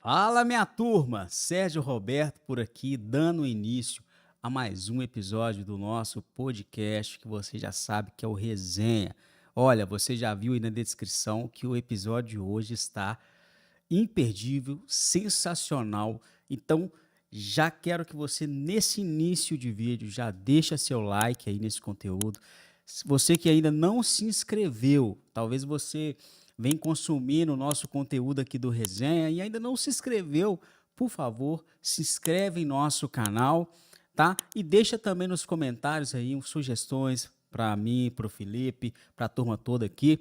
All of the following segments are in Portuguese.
Fala, minha turma! Sérgio Roberto por aqui, dando início a mais um episódio do nosso podcast, que você já sabe que é o Resenha. Olha, você já viu aí na descrição que o episódio de hoje está imperdível, sensacional. Então, já quero que você, nesse início de vídeo, já deixa seu like aí nesse conteúdo. Se você que ainda não se inscreveu, talvez você vem consumindo o nosso conteúdo aqui do Resenha e ainda não se inscreveu, por favor, se inscreve em nosso canal, tá? E deixa também nos comentários aí sugestões para mim, para o Felipe, para a turma toda aqui.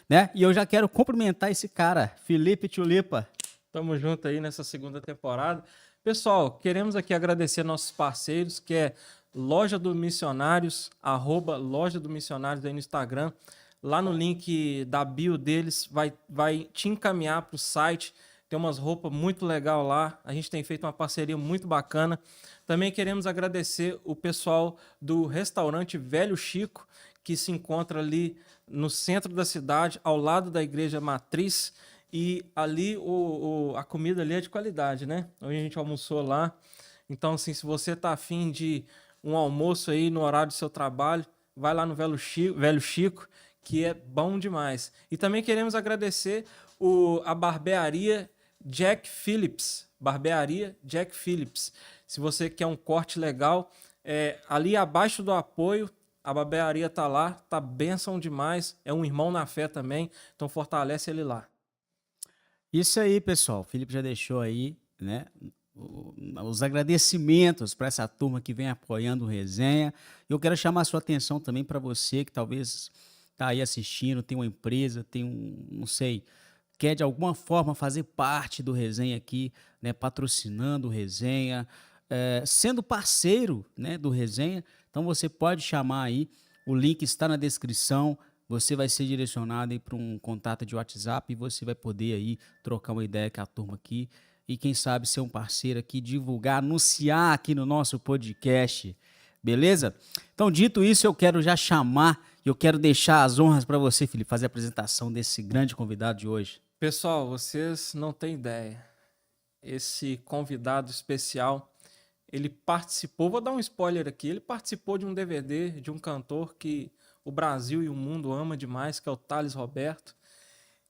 Né? E eu já quero cumprimentar esse cara, Felipe Tulipa. Tamo junto aí nessa segunda temporada. Pessoal, queremos aqui agradecer nossos parceiros, que é Loja do Missionários, @Loja do Missionários aí no Instagram. Lá no link da bio deles vai te encaminhar para o site. Tem umas roupas muito legal lá. A gente tem feito uma parceria muito bacana. Também queremos agradecer o pessoal do restaurante Velho Chico, que se encontra ali no centro da cidade, ao lado da Igreja Matriz. E ali a comida ali é de qualidade, né? Hoje a gente almoçou lá. Então, assim, se você tá afim de um almoço aí no horário do seu trabalho, vai lá no Velho Chico, que é bom demais. E também queremos agradecer a barbearia Jack Phillips. Barbearia Jack Phillips. Se você quer um corte legal, ali abaixo do apoio, a barbearia tá lá, tá bênção demais. É um irmão na fé também, então fortalece ele lá. Isso aí, pessoal. O Felipe já deixou aí, né, os agradecimentos para essa turma que vem apoiando o Resenha. Eu quero chamar a sua atenção também para você que talvez está aí assistindo, tem uma empresa, tem não sei, quer de alguma forma fazer parte do Resenha aqui, né, patrocinando o Resenha, sendo parceiro, né, do Resenha. Então você pode chamar aí, o link está na descrição. Você vai ser direcionado aí para um contato de WhatsApp e você vai poder aí trocar uma ideia com a turma aqui e quem sabe ser um parceiro aqui, divulgar, anunciar aqui no nosso podcast, beleza? Então, dito isso, eu quero já chamar, eu quero deixar as honras para você, Felipe, fazer a apresentação desse grande convidado de hoje. Pessoal, vocês não têm ideia. Esse convidado especial, ele participou, vou dar um spoiler aqui, ele participou de um DVD de um cantor que o Brasil e o mundo ama demais, que é o Thales Roberto.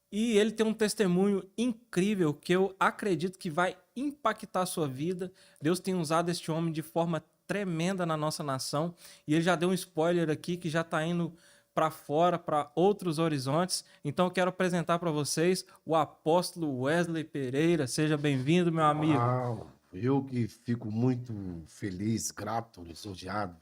E ele tem um testemunho incrível que eu acredito que vai impactar a sua vida. Deus tem usado este homem de forma tremenda na nossa nação. E ele já deu um spoiler aqui que já está indo para fora, para outros horizontes. Então eu quero apresentar para vocês o apóstolo Wesley Pereira. Seja bem-vindo, meu amigo. Uau! Eu que fico muito feliz, grato, lisonjeado.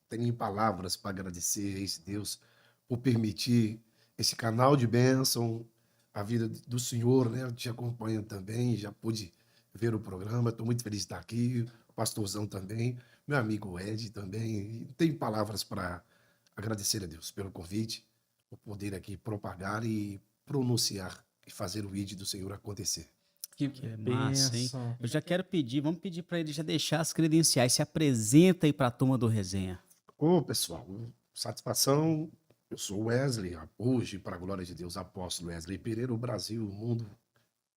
Tenho nem palavras para agradecer a esse Deus por permitir esse canal de bênção, a vida do Senhor, né? Eu te acompanho também, já pude ver o programa, estou muito feliz de estar aqui, o pastorzão também, meu amigo Ed também. Tenho palavras para agradecer a Deus pelo convite, por poder aqui propagar e pronunciar e fazer o vídeo do Senhor acontecer. Que Que massa, hein? bênção. Eu já quero pedir, vamos pedir para ele já deixar as credenciais, se apresenta aí para a turma do Resenha. Ô, pessoal, satisfação. Eu sou Wesley, hoje, para a glória de Deus, apóstolo Wesley Pereira. O Brasil, o mundo,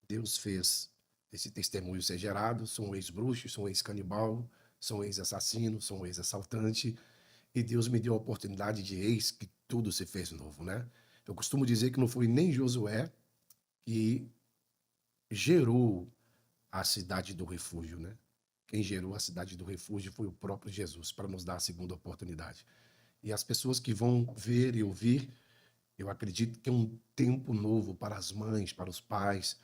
Deus fez esse testemunho ser gerado. Sou um ex-bruxo, sou um ex-canibal, sou um ex-assassino, sou um ex-assaltante. E Deus me deu a oportunidade de eis que tudo se fez novo, né? Eu costumo dizer que não foi nem Josué que gerou a cidade do refúgio, né? Quem gerou a cidade do refúgio foi o próprio Jesus, para nos dar a segunda oportunidade. E as pessoas que vão ver e ouvir, eu acredito que é um tempo novo para as mães, para os pais,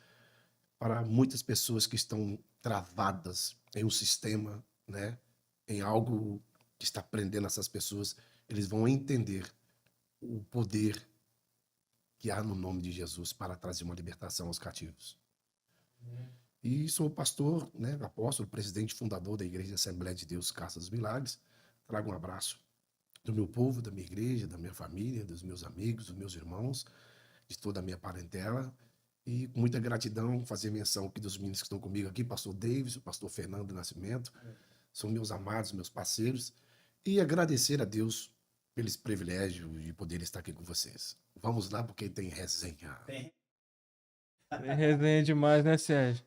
para muitas pessoas que estão travadas em um sistema, né? Em algo que está prendendo essas pessoas. Eles vão entender o poder que há no nome de Jesus para trazer uma libertação aos cativos. E sou pastor, né, apóstolo, presidente fundador da Igreja Assembleia de Deus Casa dos Milagres. Trago um abraço do meu povo, da minha igreja, da minha família, dos meus amigos, dos meus irmãos, de toda a minha parentela. E com muita gratidão fazer menção aqui dos meninos que estão comigo aqui, pastor Davis, o pastor Fernando Nascimento, são meus amados, meus parceiros, e agradecer a Deus pelo privilégio de poder estar aqui com vocês. Vamos lá, porque tem resenha. É resenha demais, né, Sérgio?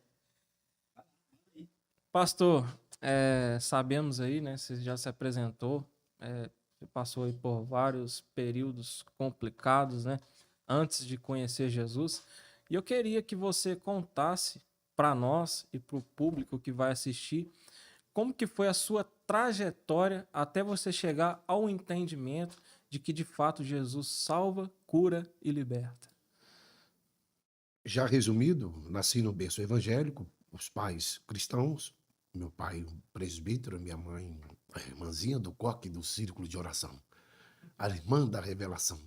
Pastor, sabemos aí, né? Você já se apresentou, você passou aí por vários períodos complicados, né? Antes de conhecer Jesus. E eu queria que você contasse para nós e para o público que vai assistir como que foi a sua trajetória até você chegar ao entendimento de que de fato Jesus salva, cura e liberta. Já resumido, nasci no berço evangélico, os pais cristãos, meu pai um presbítero, minha mãe a irmãzinha do coque do círculo de oração, a irmã da revelação.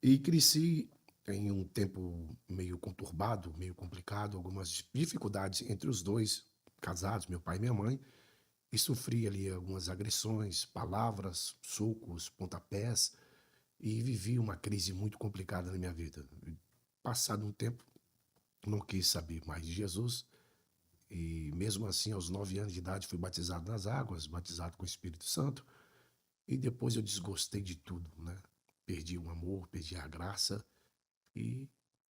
E cresci em um tempo meio conturbado, meio complicado, algumas dificuldades entre os dois casados, meu pai e minha mãe, e sofri ali algumas agressões, palavras, socos, pontapés, e vivi uma crise muito complicada na minha vida. Passado um tempo, não quis saber mais de Jesus, e mesmo assim, aos 9 anos de idade, fui batizado nas águas, batizado com o Espírito Santo, e depois eu desgostei de tudo, né? Perdi o amor, perdi a graça, e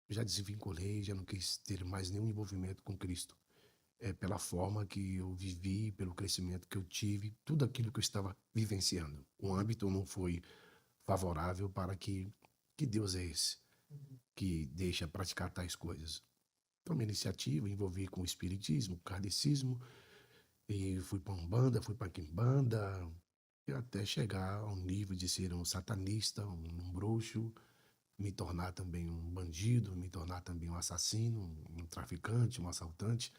já desvinculei, já não quis ter mais nenhum envolvimento com Cristo. Pela forma que eu vivi, pelo crescimento que eu tive, tudo aquilo que eu estava vivenciando. O âmbito não foi favorável para que Deus é esse, que deixa praticar tais coisas. Tomei iniciativa, envolvi com o espiritismo, kardecismo, e fui para Umbanda, fui para Quimbanda, e até chegar ao nível de ser um satanista, um bruxo, me tornar também um bandido, me tornar também um assassino, um traficante, um assaltante.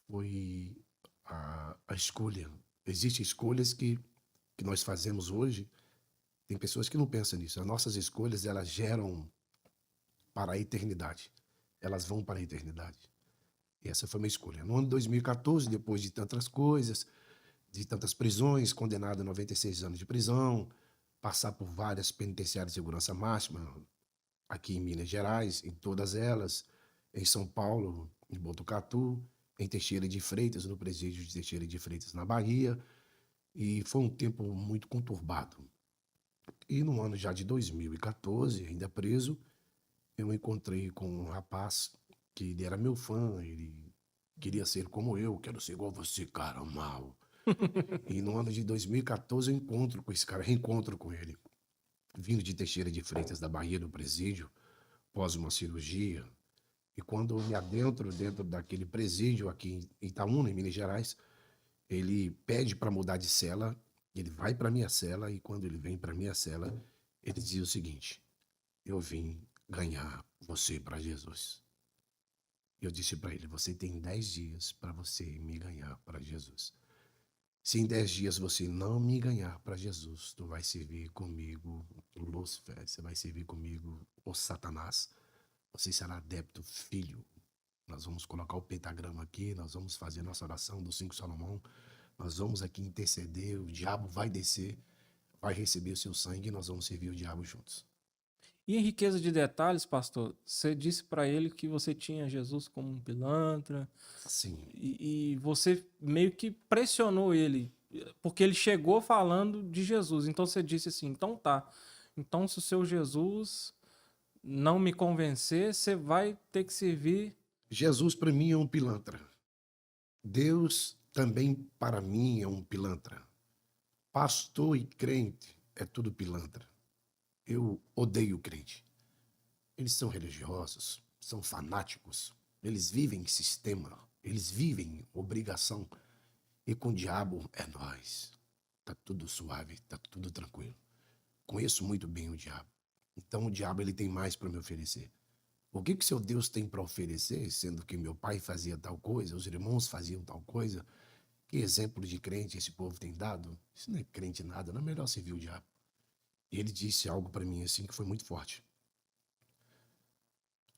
Foi a escolha. Existem escolhas que nós fazemos hoje, tem pessoas que não pensam nisso. As nossas escolhas, elas geram para a eternidade. Elas vão para a eternidade. E essa foi a minha escolha. No ano de 2014, depois de tantas coisas, de tantas prisões, condenado a 96 anos de prisão, passar por várias penitenciárias de segurança máxima, aqui em Minas Gerais, em todas elas, em São Paulo, em Botucatu, em Teixeira de Freitas, no presídio de Teixeira de Freitas, na Bahia, e foi um tempo muito conturbado. E no ano já de 2014, ainda preso, eu encontrei com um rapaz que ele era meu fã, ele queria ser como eu, quero ser igual você, cara, mal. E no ano de 2014 eu encontro com esse cara, reencontro com ele, vindo de Teixeira de Freitas, da Bahia, do presídio, após uma cirurgia. E quando eu me adentro dentro daquele presídio aqui em Itaúna, em Minas Gerais, ele pede para mudar de cela, ele vai para minha cela e quando ele vem para minha cela, ele diz o seguinte: eu vim ganhar você para Jesus. Eu disse para ele: você tem 10 dias para você me ganhar para Jesus. Se em 10 dias você não me ganhar para Jesus, tu vai servir comigo o Lúcifer, você vai servir comigo o Satanás. Você será adepto, filho. Nós vamos colocar o pentagrama aqui, nós vamos fazer nossa oração dos 5 Salomão, nós vamos aqui interceder, o diabo vai descer, vai receber o seu sangue e nós vamos servir o diabo juntos. E em riqueza de detalhes, pastor, você disse para ele que você tinha Jesus como um pilantra. Sim. E você meio que pressionou ele, porque ele chegou falando de Jesus. Então você disse assim: então tá. Então, se o seu Jesus não me convencer, você vai ter que servir. Jesus para mim é um pilantra. Deus também para mim é um pilantra. Pastor e crente é tudo pilantra. Eu odeio crente. Eles são religiosos, são fanáticos, eles vivem em sistema, eles vivem obrigação. E com o diabo é nós. Tá tudo suave, tá tudo tranquilo. Conheço muito bem o diabo. Então o diabo ele tem mais para me oferecer. O que seu Deus tem para oferecer, sendo que meu pai fazia tal coisa, os irmãos faziam tal coisa? Que exemplo de crente esse povo tem dado? Isso não é crente nada, não é melhor servir o diabo. E ele disse algo para mim assim que foi muito forte.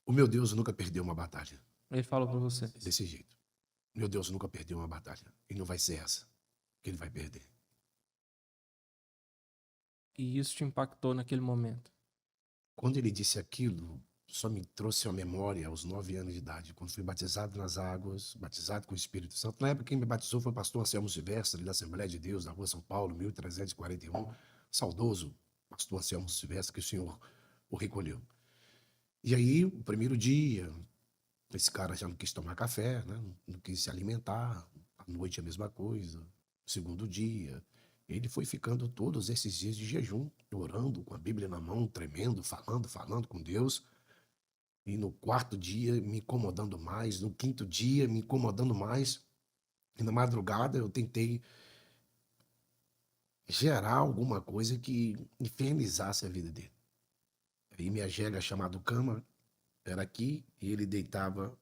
O meu Deus nunca perdeu uma batalha. Ele falou para você. Desse jeito. Meu Deus nunca perdeu uma batalha. E não vai ser essa que ele vai perder. E isso te impactou naquele momento. Quando ele disse aquilo, só me trouxe a memória aos 9 anos de idade, quando fui batizado nas águas, batizado com o Espírito Santo. Na época, quem me batizou foi o pastor Anselmo Silvestre, da Assembleia de Deus, da Rua São Paulo, 1341. Saudoso pastor Anselmo Silvestre, que o Senhor o recolheu. E aí, o primeiro dia, esse cara já não quis tomar café, né? Não quis se alimentar. À noite a mesma coisa. O segundo dia, ele foi ficando todos esses dias de jejum, orando, com a Bíblia na mão, tremendo, falando com Deus. E no quarto dia, me incomodando mais. No quinto dia, me incomodando mais. E na madrugada, eu tentei gerar alguma coisa que infernizasse a vida dele. Aí minha gega chamada cama era aqui e ele deitava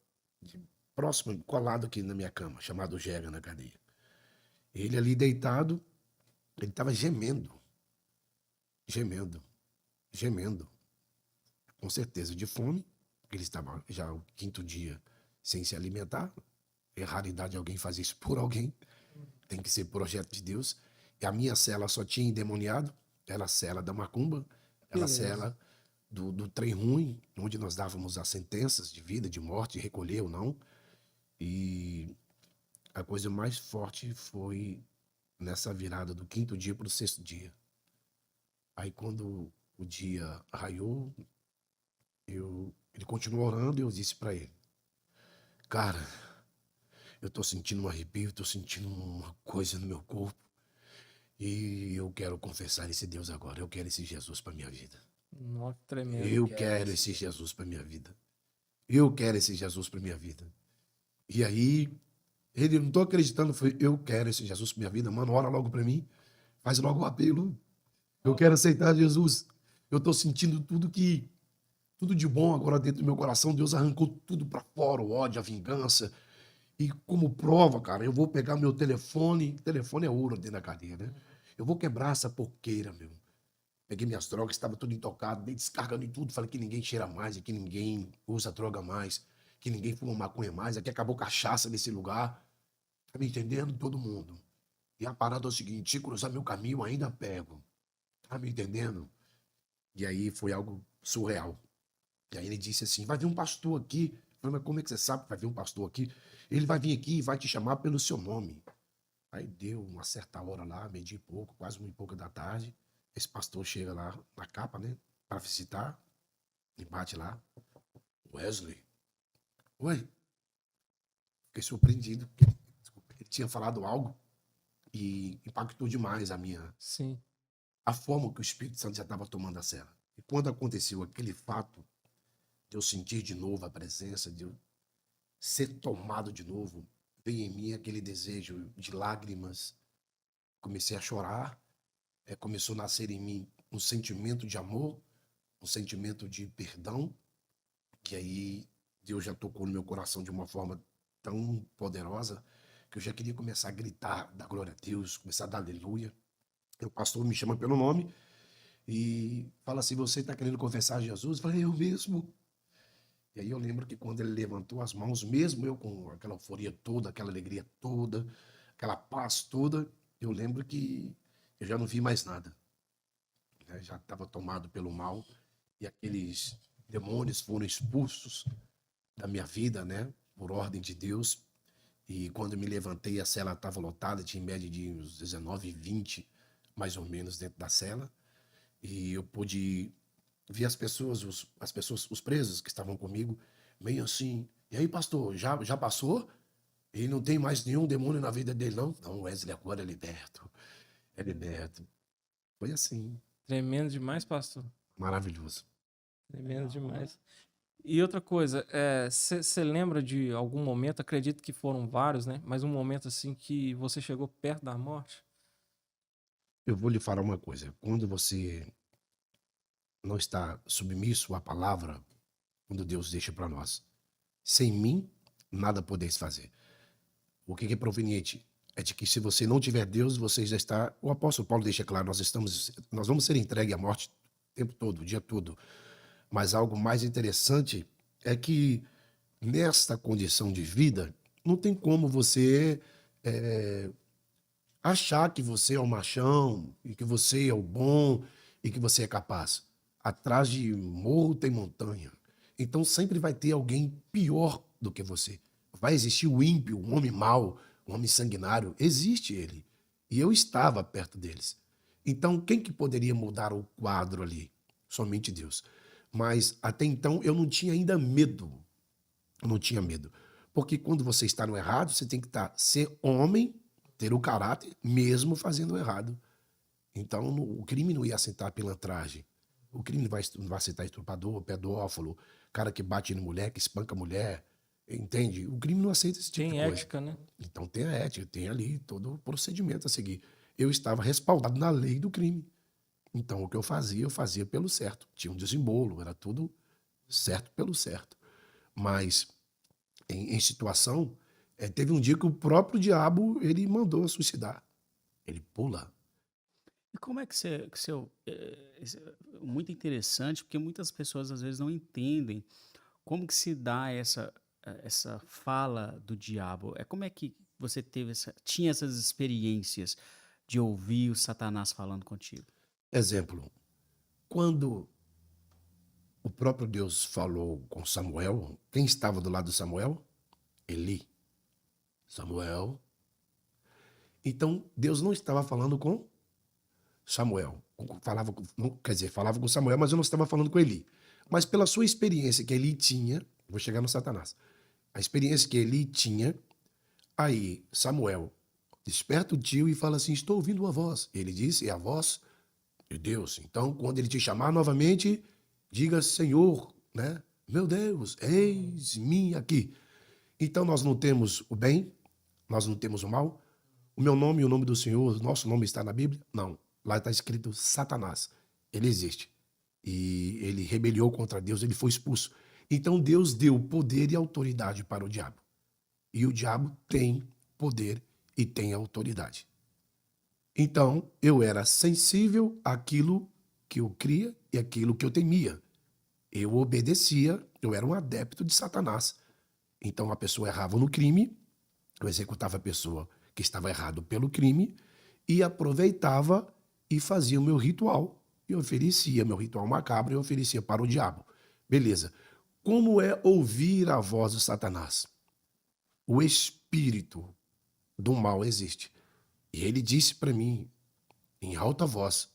próximo, colado aqui na minha cama, chamado gega na cadeia. Ele ali deitado, ele estava gemendo, gemendo, gemendo, com certeza de fome, porque ele estava já o quinto dia sem se alimentar. É raridade alguém fazer isso por alguém, tem que ser projeto de Deus. E a minha cela só tinha endemoniado, era a cela da macumba, era a cela do trem ruim, onde nós dávamos as sentenças de vida, de morte, recolher ou não. E a coisa mais forte foi nessa virada do quinto dia para o sexto dia. Aí quando o dia raiou, ele continuou orando e eu disse para ele, cara, eu tô sentindo um arrepio, tô sentindo uma coisa no meu corpo e eu quero confessar esse Deus agora, eu quero esse Jesus para minha vida. Nossa, tremendo. Eu quero esse Jesus para minha vida. Eu quero esse Jesus para minha vida. E aí, ele não tô acreditando, foi eu quero esse Jesus para minha vida. Mano, ora logo para mim. Faz logo o apelo. Eu quero aceitar Jesus. Eu tô sentindo tudo de bom agora dentro do meu coração. Deus arrancou tudo para fora, o ódio, a vingança. E como prova, cara, eu vou pegar meu telefone. Telefone é ouro dentro da cadeia, né? Eu vou quebrar essa porqueira, meu. Peguei minhas drogas, estava tudo intocado, dei descarga em tudo. Falei que ninguém cheira mais, que ninguém usa droga mais, que ninguém fuma maconha mais. Aqui acabou cachaça nesse lugar. Tá me entendendo? Todo mundo. E a parada é o seguinte, se cruzar meu caminho, ainda pego. Tá me entendendo? E aí foi algo surreal. E aí ele disse assim, vai vir um pastor aqui. Eu falei, mas como é que você sabe que vai vir um pastor aqui? Ele vai vir aqui e vai te chamar pelo seu nome. Aí deu uma certa hora lá, meio-dia e pouco, quase 1h pouca da tarde. Esse pastor chega lá na capa, né? Para visitar. E bate lá. Wesley. Oi. Fiquei surpreendido. Ele tinha falado algo e impactou demais Sim. a forma que o Espírito Santo já estava tomando a cela. E quando aconteceu aquele fato, de eu sentir de novo a presença, de eu ser tomado de novo, veio em mim aquele desejo de lágrimas. Comecei a chorar. Começou a nascer em mim um sentimento de amor, um sentimento de perdão, que aí Deus já tocou no meu coração de uma forma tão poderosa que eu já queria começar a gritar, dar glória a Deus, começar a dar aleluia. O pastor me chama pelo nome e fala assim, você está querendo confessar Jesus? Eu falei, eu mesmo. E aí eu lembro que quando ele levantou as mãos, mesmo eu com aquela euforia toda, aquela alegria toda, aquela paz toda, eu lembro que eu já não vi mais nada. Já estava tomado pelo mal e aqueles demônios foram expulsos da minha vida, né? Por ordem de Deus. E quando eu me levantei, a cela estava lotada, tinha em média de uns 19, 20, mais ou menos, dentro da cela. E eu pude ver as pessoas, os presos que estavam comigo, meio assim, e aí, pastor, já passou? E não tem mais nenhum demônio na vida dele, não? Não, Wesley agora é liberto. É liberto. Foi assim, Tremendo demais, pastor. maravilhoso. Tremendo demais. E outra coisa, você lembra de algum momento, acredito que foram vários, né? Mas um momento assim que você chegou perto da morte? Eu vou lhe falar uma coisa. Quando você não está submisso à palavra, quando Deus deixa para nós, sem mim, nada podeis fazer. O que é proveniente? É de que se você não tiver Deus, você já está... O apóstolo Paulo deixa claro, nós vamos ser entregues à morte o tempo todo, o dia todo. Mas algo mais interessante é que nesta condição de vida, não tem como você achar que você é o machão, e que você é o bom, e que você é capaz. Atrás de morro tem montanha. Então sempre vai ter alguém pior do que você. Vai existir o ímpio, um homem mau, um homem sanguinário. Existe ele. E eu estava perto deles. Então quem que poderia mudar o quadro ali? Somente Deus. Mas até então eu não tinha ainda medo. Eu não tinha medo. Porque quando você está no errado, você tem que ser homem, ter o caráter, mesmo fazendo o errado. Então o crime não ia aceitar pilantragem. O crime não vai aceitar estuprador, pedófilo, cara que bate em mulher, que espanca mulher. Entende? O crime não aceita esse tipo de Tem coisa. ética, né? Então tem a ética, tem ali todo o procedimento a seguir. Eu estava respaldado na lei do crime. Então o que eu fazia pelo certo. Tinha um desembolo, era tudo certo pelo certo. Mas em situação, teve um dia que o próprio diabo ele mandou suicidar. Ele pula. E como é que muito interessante, porque muitas pessoas às vezes não entendem como que se dá essa fala do diabo. Como é que você tinha essas experiências de ouvir o Satanás falando contigo? Exemplo, quando o próprio Deus falou com Samuel, quem estava do lado de Samuel? Eli. Samuel. Então, Deus não estava falando com Samuel. Falava com Samuel, mas eu não estava falando com Eli. Mas pela sua experiência que Eli tinha, vou chegar no Satanás. A experiência que Eli tinha, aí Samuel desperta o tio e fala assim: estou ouvindo uma voz. Ele disse: é a voz de Deus. Então, quando ele te chamar novamente, diga: Senhor, né? Meu Deus, eis-me aqui. Então, nós não temos o bem, nós não temos o mal. O meu nome e o nome do Senhor, nosso nome está na Bíblia? Não. Lá está escrito Satanás. Ele existe. E ele rebeliou contra Deus, ele foi expulso. Então, Deus deu poder e autoridade para o diabo. E o diabo tem poder e tem autoridade. Então, eu era sensível àquilo que eu cria e àquilo que eu temia. Eu obedecia, eu era um adepto de Satanás. Então, a pessoa errava no crime, eu executava a pessoa que estava errado pelo crime e aproveitava e fazia o meu ritual. E oferecia meu ritual macabro e oferecia para o diabo. Beleza. Como é ouvir a voz de Satanás? O espírito do mal existe. E ele disse para mim, em alta voz: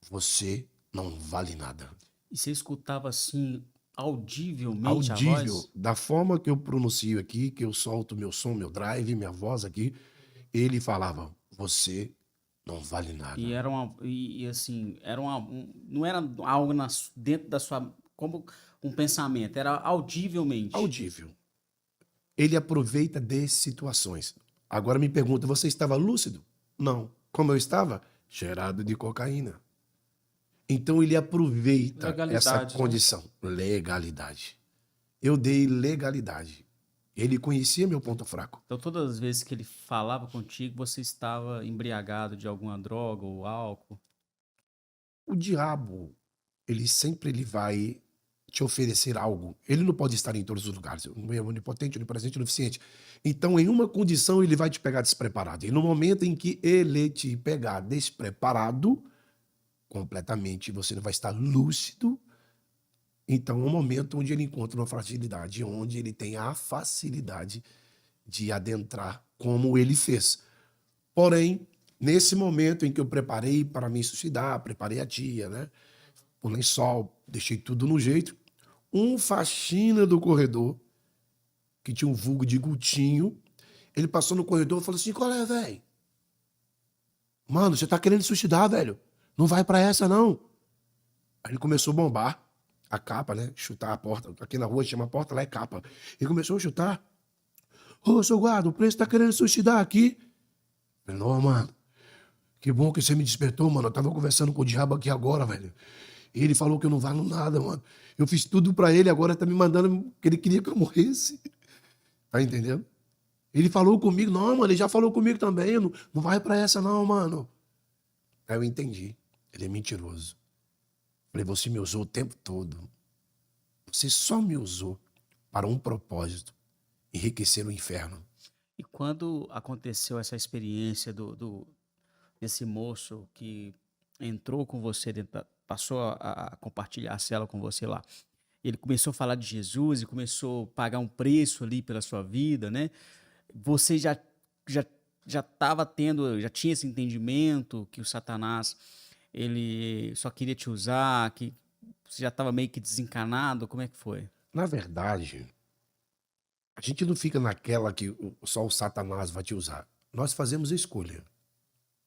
você não vale nada. E você escutava assim, audivelmente a Audível, voz? da forma que eu pronuncio aqui, que eu solto meu som, meu drive, minha voz aqui, ele falava: você não vale E nada. era assim, não era algo dentro da sua, como um pensamento, era audivelmente. Audível. Ele aproveita de situações. Agora me pergunta, você estava lúcido? Não. Como eu estava? Cheirado de cocaína. Então ele aproveita essa Legalidade, né? condição. Legalidade. Eu dei legalidade. Ele conhecia meu ponto fraco. Então, todas as vezes que ele falava contigo, você estava embriagado de alguma droga ou álcool. O diabo, ele vai te oferecer algo. Ele não pode estar em todos os lugares. Não é onipotente, onipresente, onisciente. Então, em uma condição, ele vai te pegar despreparado. E no momento em que ele te pegar despreparado, completamente, você não vai estar lúcido. Então, é um momento onde ele encontra uma fragilidade, onde ele tem a facilidade de adentrar como ele fez. Porém, nesse momento em que eu preparei para me suicidar, preparei a tia, né? O lençol, deixei tudo no jeito. Um faxina do corredor, que tinha um vulgo de Gutinho, ele passou no corredor e falou assim: qual é, velho? Mano, você tá querendo suicidar, velho? Não vai pra essa, não. Aí ele começou a bombar a capa, né? Chutar a porta. Aqui na rua chama porta, lá é capa. Ele começou a chutar. Ô, seu guarda, o preço tá querendo suicidar aqui. Eu falei: não, mano. Que bom que você me despertou, mano. Eu tava conversando com o diabo aqui agora, velho. E ele falou que eu não valo nada, mano. Eu fiz tudo pra ele, agora tá me mandando que ele queria que eu morresse. Tá entendendo? Ele falou comigo, não, mano, ele já falou comigo também. Não vai pra essa, não, mano. Aí eu entendi. Ele é mentiroso. Falei: você me usou o tempo todo. Você só me usou para um propósito: enriquecer o inferno. E quando aconteceu essa experiência desse moço que entrou com você, passou a compartilhar a cela com você lá, ele começou a falar de Jesus e começou a pagar um preço ali pela sua vida, né? Você já já estava tendo, já tinha esse entendimento que o Satanás ele só queria te usar, que você já estava meio que desencanado, como é que foi? Na verdade, a gente não fica naquela que só o Satanás vai te usar. Nós fazemos a escolha.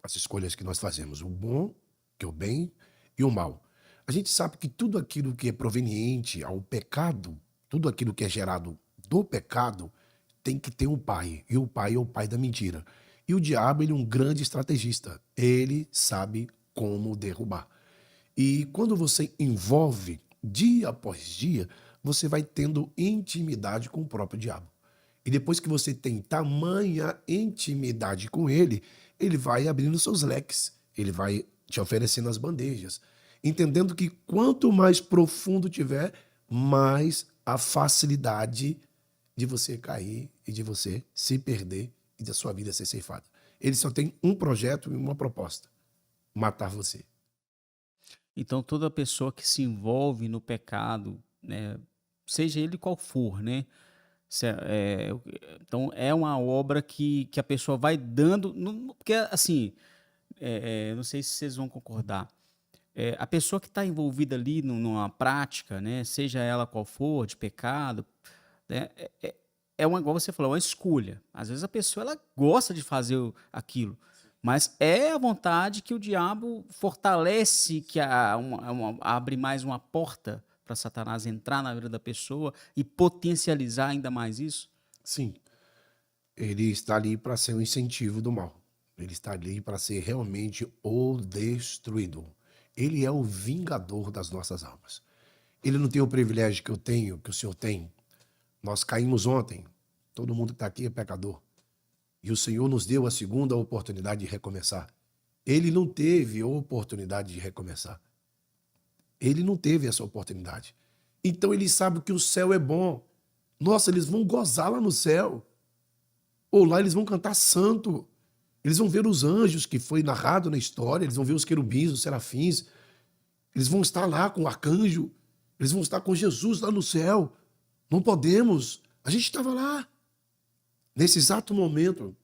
As escolhas que nós fazemos, o bom, que é o bem, e o mal. A gente sabe que tudo aquilo que é proveniente ao pecado, tudo aquilo que é gerado do pecado, tem que ter um pai. E o pai é o pai da mentira. E o diabo, ele é um grande estrategista. Ele sabe como derrubar. E quando você envolve dia após dia, você vai tendo intimidade com o próprio diabo. E depois que você tem tamanha intimidade com ele, ele vai abrindo seus leques, ele vai te oferecendo as bandejas, entendendo que quanto mais profundo tiver, mais a facilidade de você cair e de você se perder e da sua vida ser ceifada. Ele só tem um projeto e uma proposta: matar você. Então toda pessoa que se envolve no pecado, né, seja ele qual for, né? Então é uma obra que a pessoa vai dando, porque assim, não sei se vocês vão concordar. A pessoa que está envolvida ali numa prática, né, seja ela qual for, de pecado, né, é uma, igual você falou, uma escolha. Às vezes a pessoa ela gosta de fazer aquilo, mas é a vontade que o diabo fortalece, que abre mais uma porta para Satanás entrar na vida da pessoa e potencializar ainda mais isso. Sim, ele está ali para ser um incentivo do mal. Ele está ali para ser realmente o destruidor. Ele é o vingador das nossas almas. Ele não tem o privilégio que eu tenho, que o senhor tem. Nós caímos ontem. Todo mundo que está aqui é pecador. E o Senhor nos deu a segunda oportunidade de recomeçar. Ele não teve a oportunidade de recomeçar. Ele não teve essa oportunidade. Então ele sabe que o céu é bom. Nossa, eles vão gozar lá no céu. Ou lá eles vão cantar santo. Eles vão ver os anjos que foi narrado na história. Eles vão ver os querubins, os serafins. Eles vão estar lá com o arcanjo. Eles vão estar com Jesus lá no céu. Não podemos. A gente estava lá. Nesse exato momento,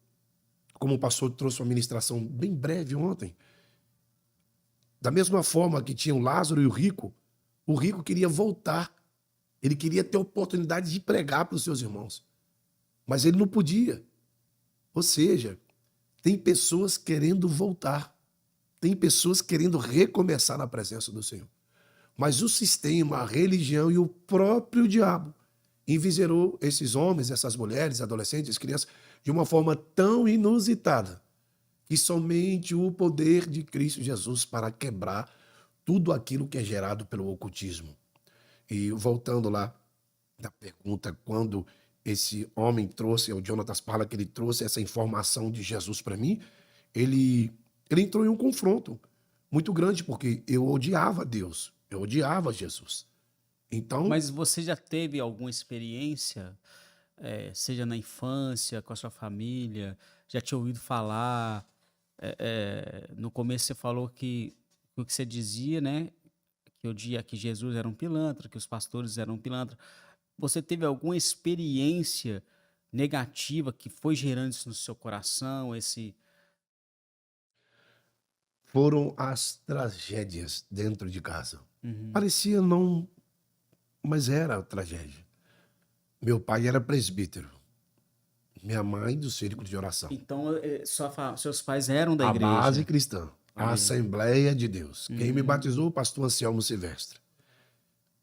como o pastor trouxe uma ministração bem breve ontem, da mesma forma que tinha o Lázaro e o rico queria voltar. Ele queria ter a oportunidade de pregar para os seus irmãos. Mas ele não podia. Ou seja, tem pessoas querendo voltar. Tem pessoas querendo recomeçar na presença do Senhor. Mas o sistema, a religião e o próprio diabo enviserou esses homens, essas mulheres, adolescentes, crianças, de uma forma tão inusitada que somente o poder de Cristo Jesus para quebrar tudo aquilo que é gerado pelo ocultismo. E voltando lá da pergunta, quando esse homem trouxe, o Jonatas Parla, que ele trouxe essa informação de Jesus para mim, ele entrou em um confronto muito grande, porque eu odiava Deus, eu odiava Jesus. Então, Mas você já teve alguma experiência, seja na infância, com a sua família, já tinha ouvido falar? No começo você falou que o que você dizia, né? Que o dia que Jesus era um pilantra, que os pastores eram um pilantra. Você teve alguma experiência negativa que foi gerando isso no seu coração? foram as tragédias dentro de casa. Uhum. Parecia não, mas era tragédia. Meu pai era presbítero, minha mãe do círculo de oração. Então, seus pais eram da A base igreja. cristã, a Ali. Assembleia de Deus. Quem me Uhum. batizou, o pastor Anselmo Silvestre.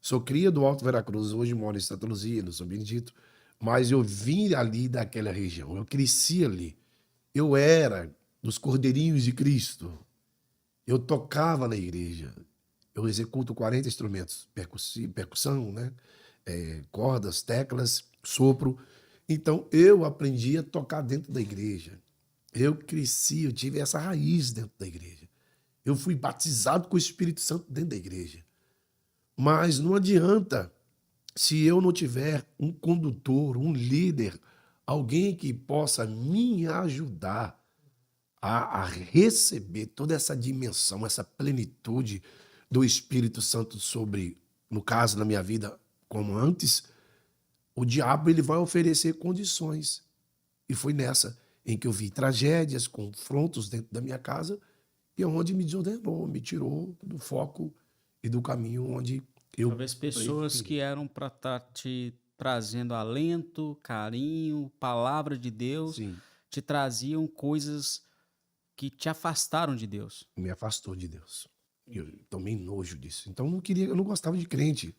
Sou cria do Alto Veracruz, hoje moro em Santa Luzia, no São Benedito, mas eu vim ali daquela região, eu cresci ali. Eu era dos Cordeirinhos de Cristo. Eu tocava na igreja. Eu executo 40 instrumentos, percussão, né? Cordas, teclas, sopro. Então, eu aprendi a tocar dentro da igreja. Eu cresci, eu tive essa raiz dentro da igreja. Eu fui batizado com o Espírito Santo dentro da igreja. Mas não adianta se eu não tiver um condutor, um líder, alguém que possa me ajudar a receber toda essa dimensão, essa plenitude do Espírito Santo sobre, no caso, na minha vida, como antes, o diabo ele vai oferecer condições. E foi nessa em que eu vi tragédias, confrontos dentro da minha casa, e é onde me desordenou, me tirou do foco e do caminho onde eu... Talvez pessoas que eram para estar te trazendo alento, carinho, palavra de Deus, Sim, te traziam coisas que te afastaram de Deus. me afastou de Deus. Eu tomei nojo disso. Então eu não gostava de crente,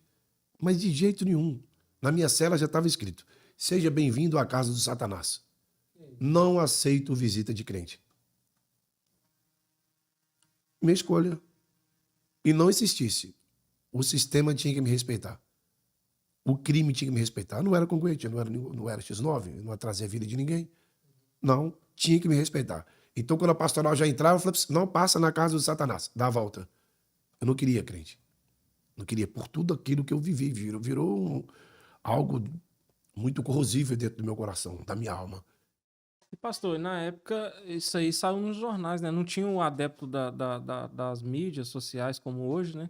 mas de jeito nenhum. Na minha cela já estava escrito: seja bem-vindo à casa do Satanás. Não aceito visita de crente. Minha escolha. E não insistisse. O sistema tinha que me respeitar. O crime tinha que me respeitar. Eu não era concorrente, eu não era X9, eu não atrasei a vida de ninguém. Não, tinha que me respeitar. Então, quando a pastoral já entrava, eu falava: não passa na casa do Satanás, dá a volta. Eu não queria crente. Não queria, por tudo aquilo que eu vivi. Virou algo muito corrosivo dentro do meu coração, da minha alma. E, pastor, na época, isso aí saiu nos jornais, né? Não tinha o adepto das mídias sociais como hoje, né?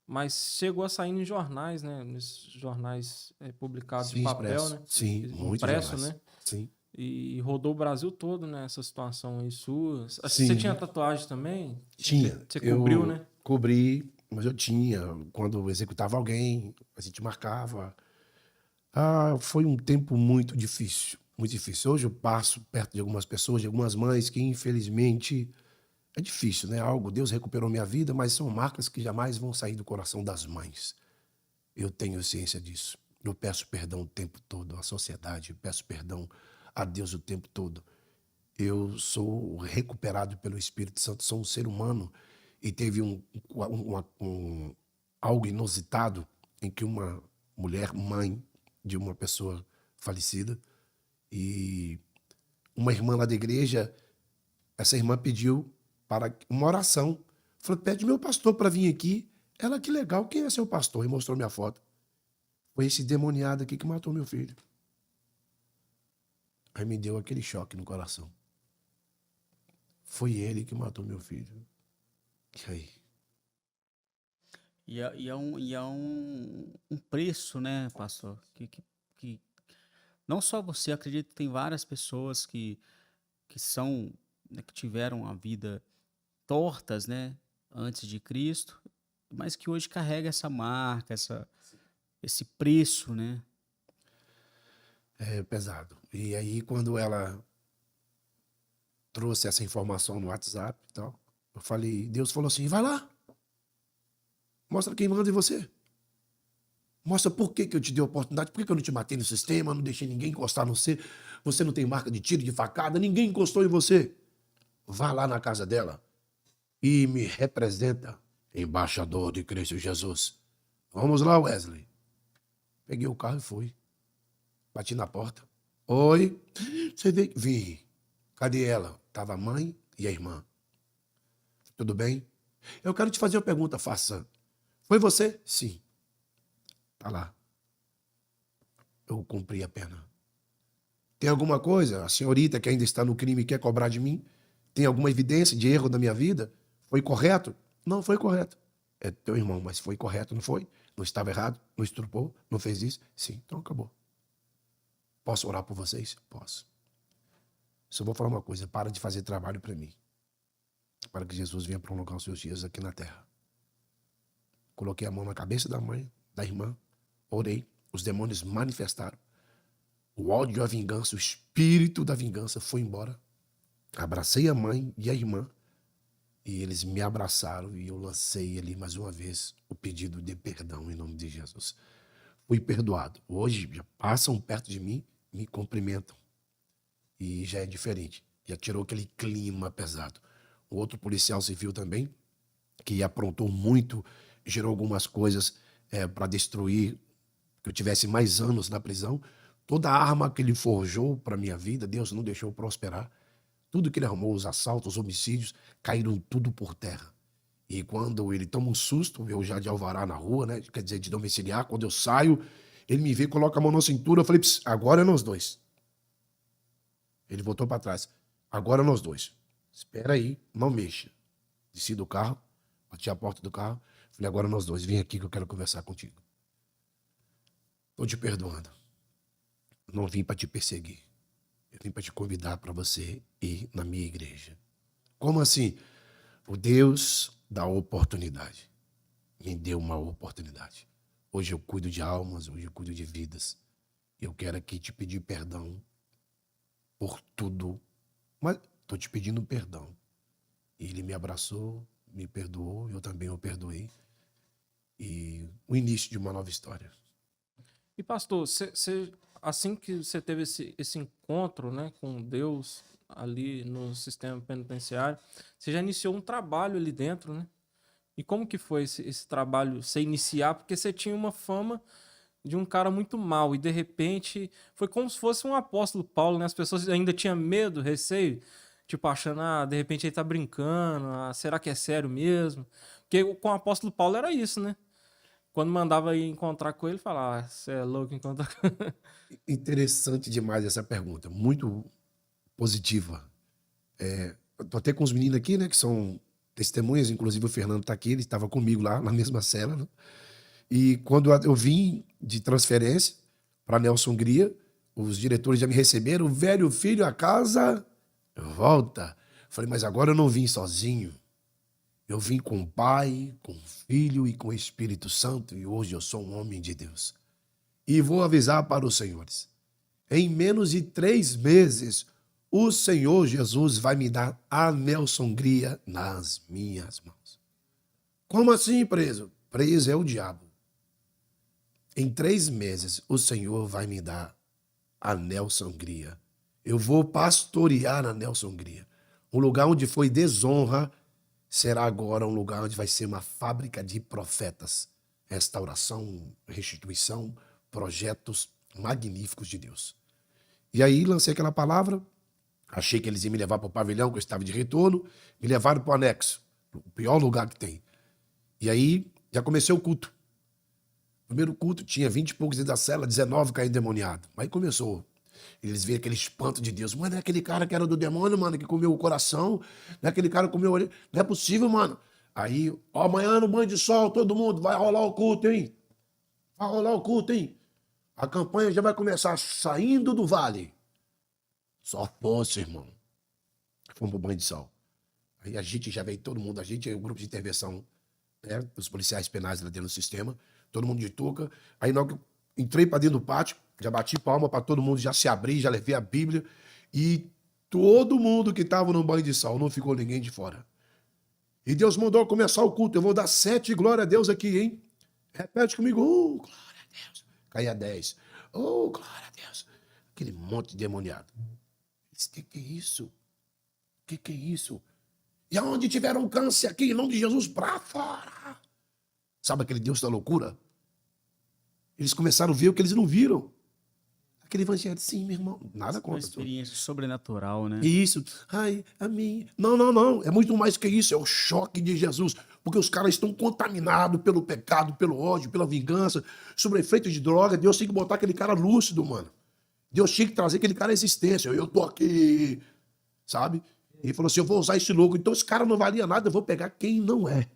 Mas chegou a sair em jornais, né? Nesses jornais publicados de Sim, papel, expresso. né? Sim, muitos Impresso, jornais. né? Sim. E rodou o Brasil todo, né? Essa situação aí sua. Sim. Você tinha tatuagem também? Tinha. Você cobriu, Eu né? cobri, mas eu tinha. Quando eu executava alguém, a gente marcava. Ah, foi um tempo muito difícil, muito difícil. Hoje eu passo perto de algumas pessoas, de algumas mães que infelizmente é difícil, né? Deus recuperou minha vida, mas são marcas que jamais vão sair do coração das mães. Eu tenho ciência disso. Eu peço perdão o tempo todo à sociedade, eu peço perdão a Deus o tempo todo. Eu sou recuperado pelo Espírito Santo, sou um ser humano e teve algo inusitado em que uma mulher, mãe de uma pessoa falecida, e uma irmã lá da igreja, essa irmã pediu para uma oração. Falou: pede meu pastor para vir aqui. Ela: que legal, quem é seu pastor? E mostrou minha foto. Foi esse demoniado aqui que matou meu filho. Aí me deu aquele choque no coração. Foi ele que matou meu filho. E aí? E é um preço, né, pastor? Que não só você, acredito que tem várias pessoas que são, né, que tiveram a vida tortas, né, antes de Cristo, mas que hoje carrega essa marca, esse preço, né? É pesado. E aí, quando ela trouxe essa informação no WhatsApp e tal, eu falei, Deus falou assim: vai lá, mostra quem manda em você. Mostra por que eu te dei a oportunidade, por que eu não te matei no sistema, não deixei ninguém encostar no você, você não tem marca de tiro, de facada, ninguém encostou em você. Vá lá na casa dela e me representa, embaixador de Cristo Jesus. Vamos lá, Wesley. Peguei o carro e fui. Bati na porta. Oi, você veio? Vi. Cadê ela? Tava a mãe e a irmã. Tudo bem? Eu quero te fazer uma pergunta, faça. Foi você? Sim. Tá lá. Eu cumpri a pena. Tem alguma coisa, a senhorita que ainda está no crime quer cobrar de mim? Tem alguma evidência de erro da minha vida? Foi correto? Não foi correto. É teu irmão, mas foi correto, não foi? Não estava errado? Não estrupou? Não fez isso? Sim, então acabou. Posso orar por vocês? Posso. Só vou falar uma coisa: para de fazer trabalho para mim. Para que Jesus venha prolongar os seus dias aqui na terra. Coloquei a mão na cabeça da mãe, da irmã, orei, os demônios manifestaram. O ódio, a vingança, o espírito da vingança foi embora. Abracei a mãe e a irmã e eles me abraçaram e eu lancei ali mais uma vez o pedido de perdão em nome de Jesus. Fui perdoado. Hoje já passam perto de mim, me cumprimentam e já é diferente. Já tirou aquele clima pesado. O outro policial civil também, que aprontou muito, gerou algumas coisas para destruir, que eu tivesse mais anos na prisão. Toda a arma que ele forjou para minha vida, Deus não deixou prosperar. Tudo que ele arrumou, os assaltos, os homicídios, caíram tudo por terra. E quando ele toma um susto, eu já de alvará na rua, né? Quer dizer, de domiciliar, quando eu saio, ele me vê, coloca a mão na cintura, eu falei: agora é nós dois. Ele voltou para trás. Agora é nós dois. Espera aí, não mexa. Desci do carro, bati a porta do carro, falei: agora nós dois, vem aqui que eu quero conversar contigo. Estou te perdoando. Não vim para te perseguir. Eu vim para te convidar para você ir na minha igreja. Como assim? O Deus da oportunidade me deu uma oportunidade. Hoje eu cuido de almas, hoje eu cuido de vidas. Eu quero aqui te pedir perdão por tudo, mas estou te pedindo perdão. Ele me abraçou, me perdoou, eu também o perdoei. E o início de uma nova história. E pastor, assim que você teve esse encontro, né, com Deus ali no sistema penitenciário, você já iniciou um trabalho ali dentro, né? E como que foi esse trabalho, você iniciar? Porque você tinha uma fama de um cara muito mau e de repente foi como se fosse um apóstolo Paulo, né? As pessoas ainda tinham medo, receio, tipo achando, de repente ele tá brincando, será que é sério mesmo? Porque com o apóstolo Paulo era isso, né? Quando mandava ir encontrar com ele, falava, você é louco encontrar com ele. Interessante demais essa pergunta, muito positiva. Eu tô até com os meninos aqui, né, que são testemunhas, inclusive o Fernando está aqui, ele estava comigo lá na mesma cela, né? E quando eu vim de transferência para Nelson Hungria, os diretores já me receberam, velho filho, a casa volta. Falei, mas agora eu não vim sozinho. Eu vim com o Pai, com o Filho e com o Espírito Santo, e hoje eu sou um homem de Deus. E vou avisar para os senhores, em menos de 3 meses, o Senhor Jesus vai me dar a Nelson Hungria nas minhas mãos. Como assim, preso? Preso é o diabo. Em 3 meses, o Senhor vai me dar a Nelson Hungria. Eu vou pastorear a Nelson Hungria. Um lugar onde foi desonra será agora um lugar onde vai ser uma fábrica de profetas. Restauração, restituição, projetos magníficos de Deus. E aí lancei aquela palavra, achei que eles iam me levar para o pavilhão, que eu estava de retorno, me levaram para o anexo, o pior lugar que tem. E aí já comecei o culto. Primeiro culto tinha 20 e poucos dentro da cela, 19 caíram endemoniados. Aí começou. Eles veem aquele espanto de Deus. Mano, é aquele cara que era do demônio, mano, que comeu o coração. Não é aquele cara que comeu o olho. Não é possível, mano. Aí, ó, amanhã no banho de sol, todo mundo vai rolar o culto, hein? Vai rolar o culto, hein? A campanha já vai começar saindo do vale. Só força, irmão. Fomos pro banho de sol. Aí a gente já veio, todo mundo, a gente é o grupo de intervenção, né, dos policiais penais lá dentro do sistema, todo mundo de touca. Aí na hora que eu entrei para dentro do pátio, já bati palma para todo mundo já se abrir, já levei a Bíblia e todo mundo que estava no banho de sol, não ficou ninguém de fora. E Deus mandou começar o culto. Eu vou dar 7 glória a Deus aqui, hein? Repete comigo. Glória a Deus. Caía 10. Glória a Deus. Aquele monte de demoniado. O que é isso? O que é isso? E aonde tiveram câncer aqui, em nome de Jesus, para fora. Sabe aquele Deus da loucura? Eles começaram a ver o que eles não viram. Aquele evangelho, sim, meu irmão, nada Uma contra. experiência sobrenatural, né? Isso, ai, a mim. Não, não, não, é muito mais que isso, é o choque de Jesus. Porque os caras estão contaminados pelo pecado, pelo ódio, pela vingança, sobre efeito de droga. Deus tem que botar aquele cara lúcido, mano. Deus tinha que trazer aquele cara à existência. Eu tô aqui, sabe? Ele falou assim, eu vou usar esse louco. Então esse cara não valia nada, eu vou pegar quem não é.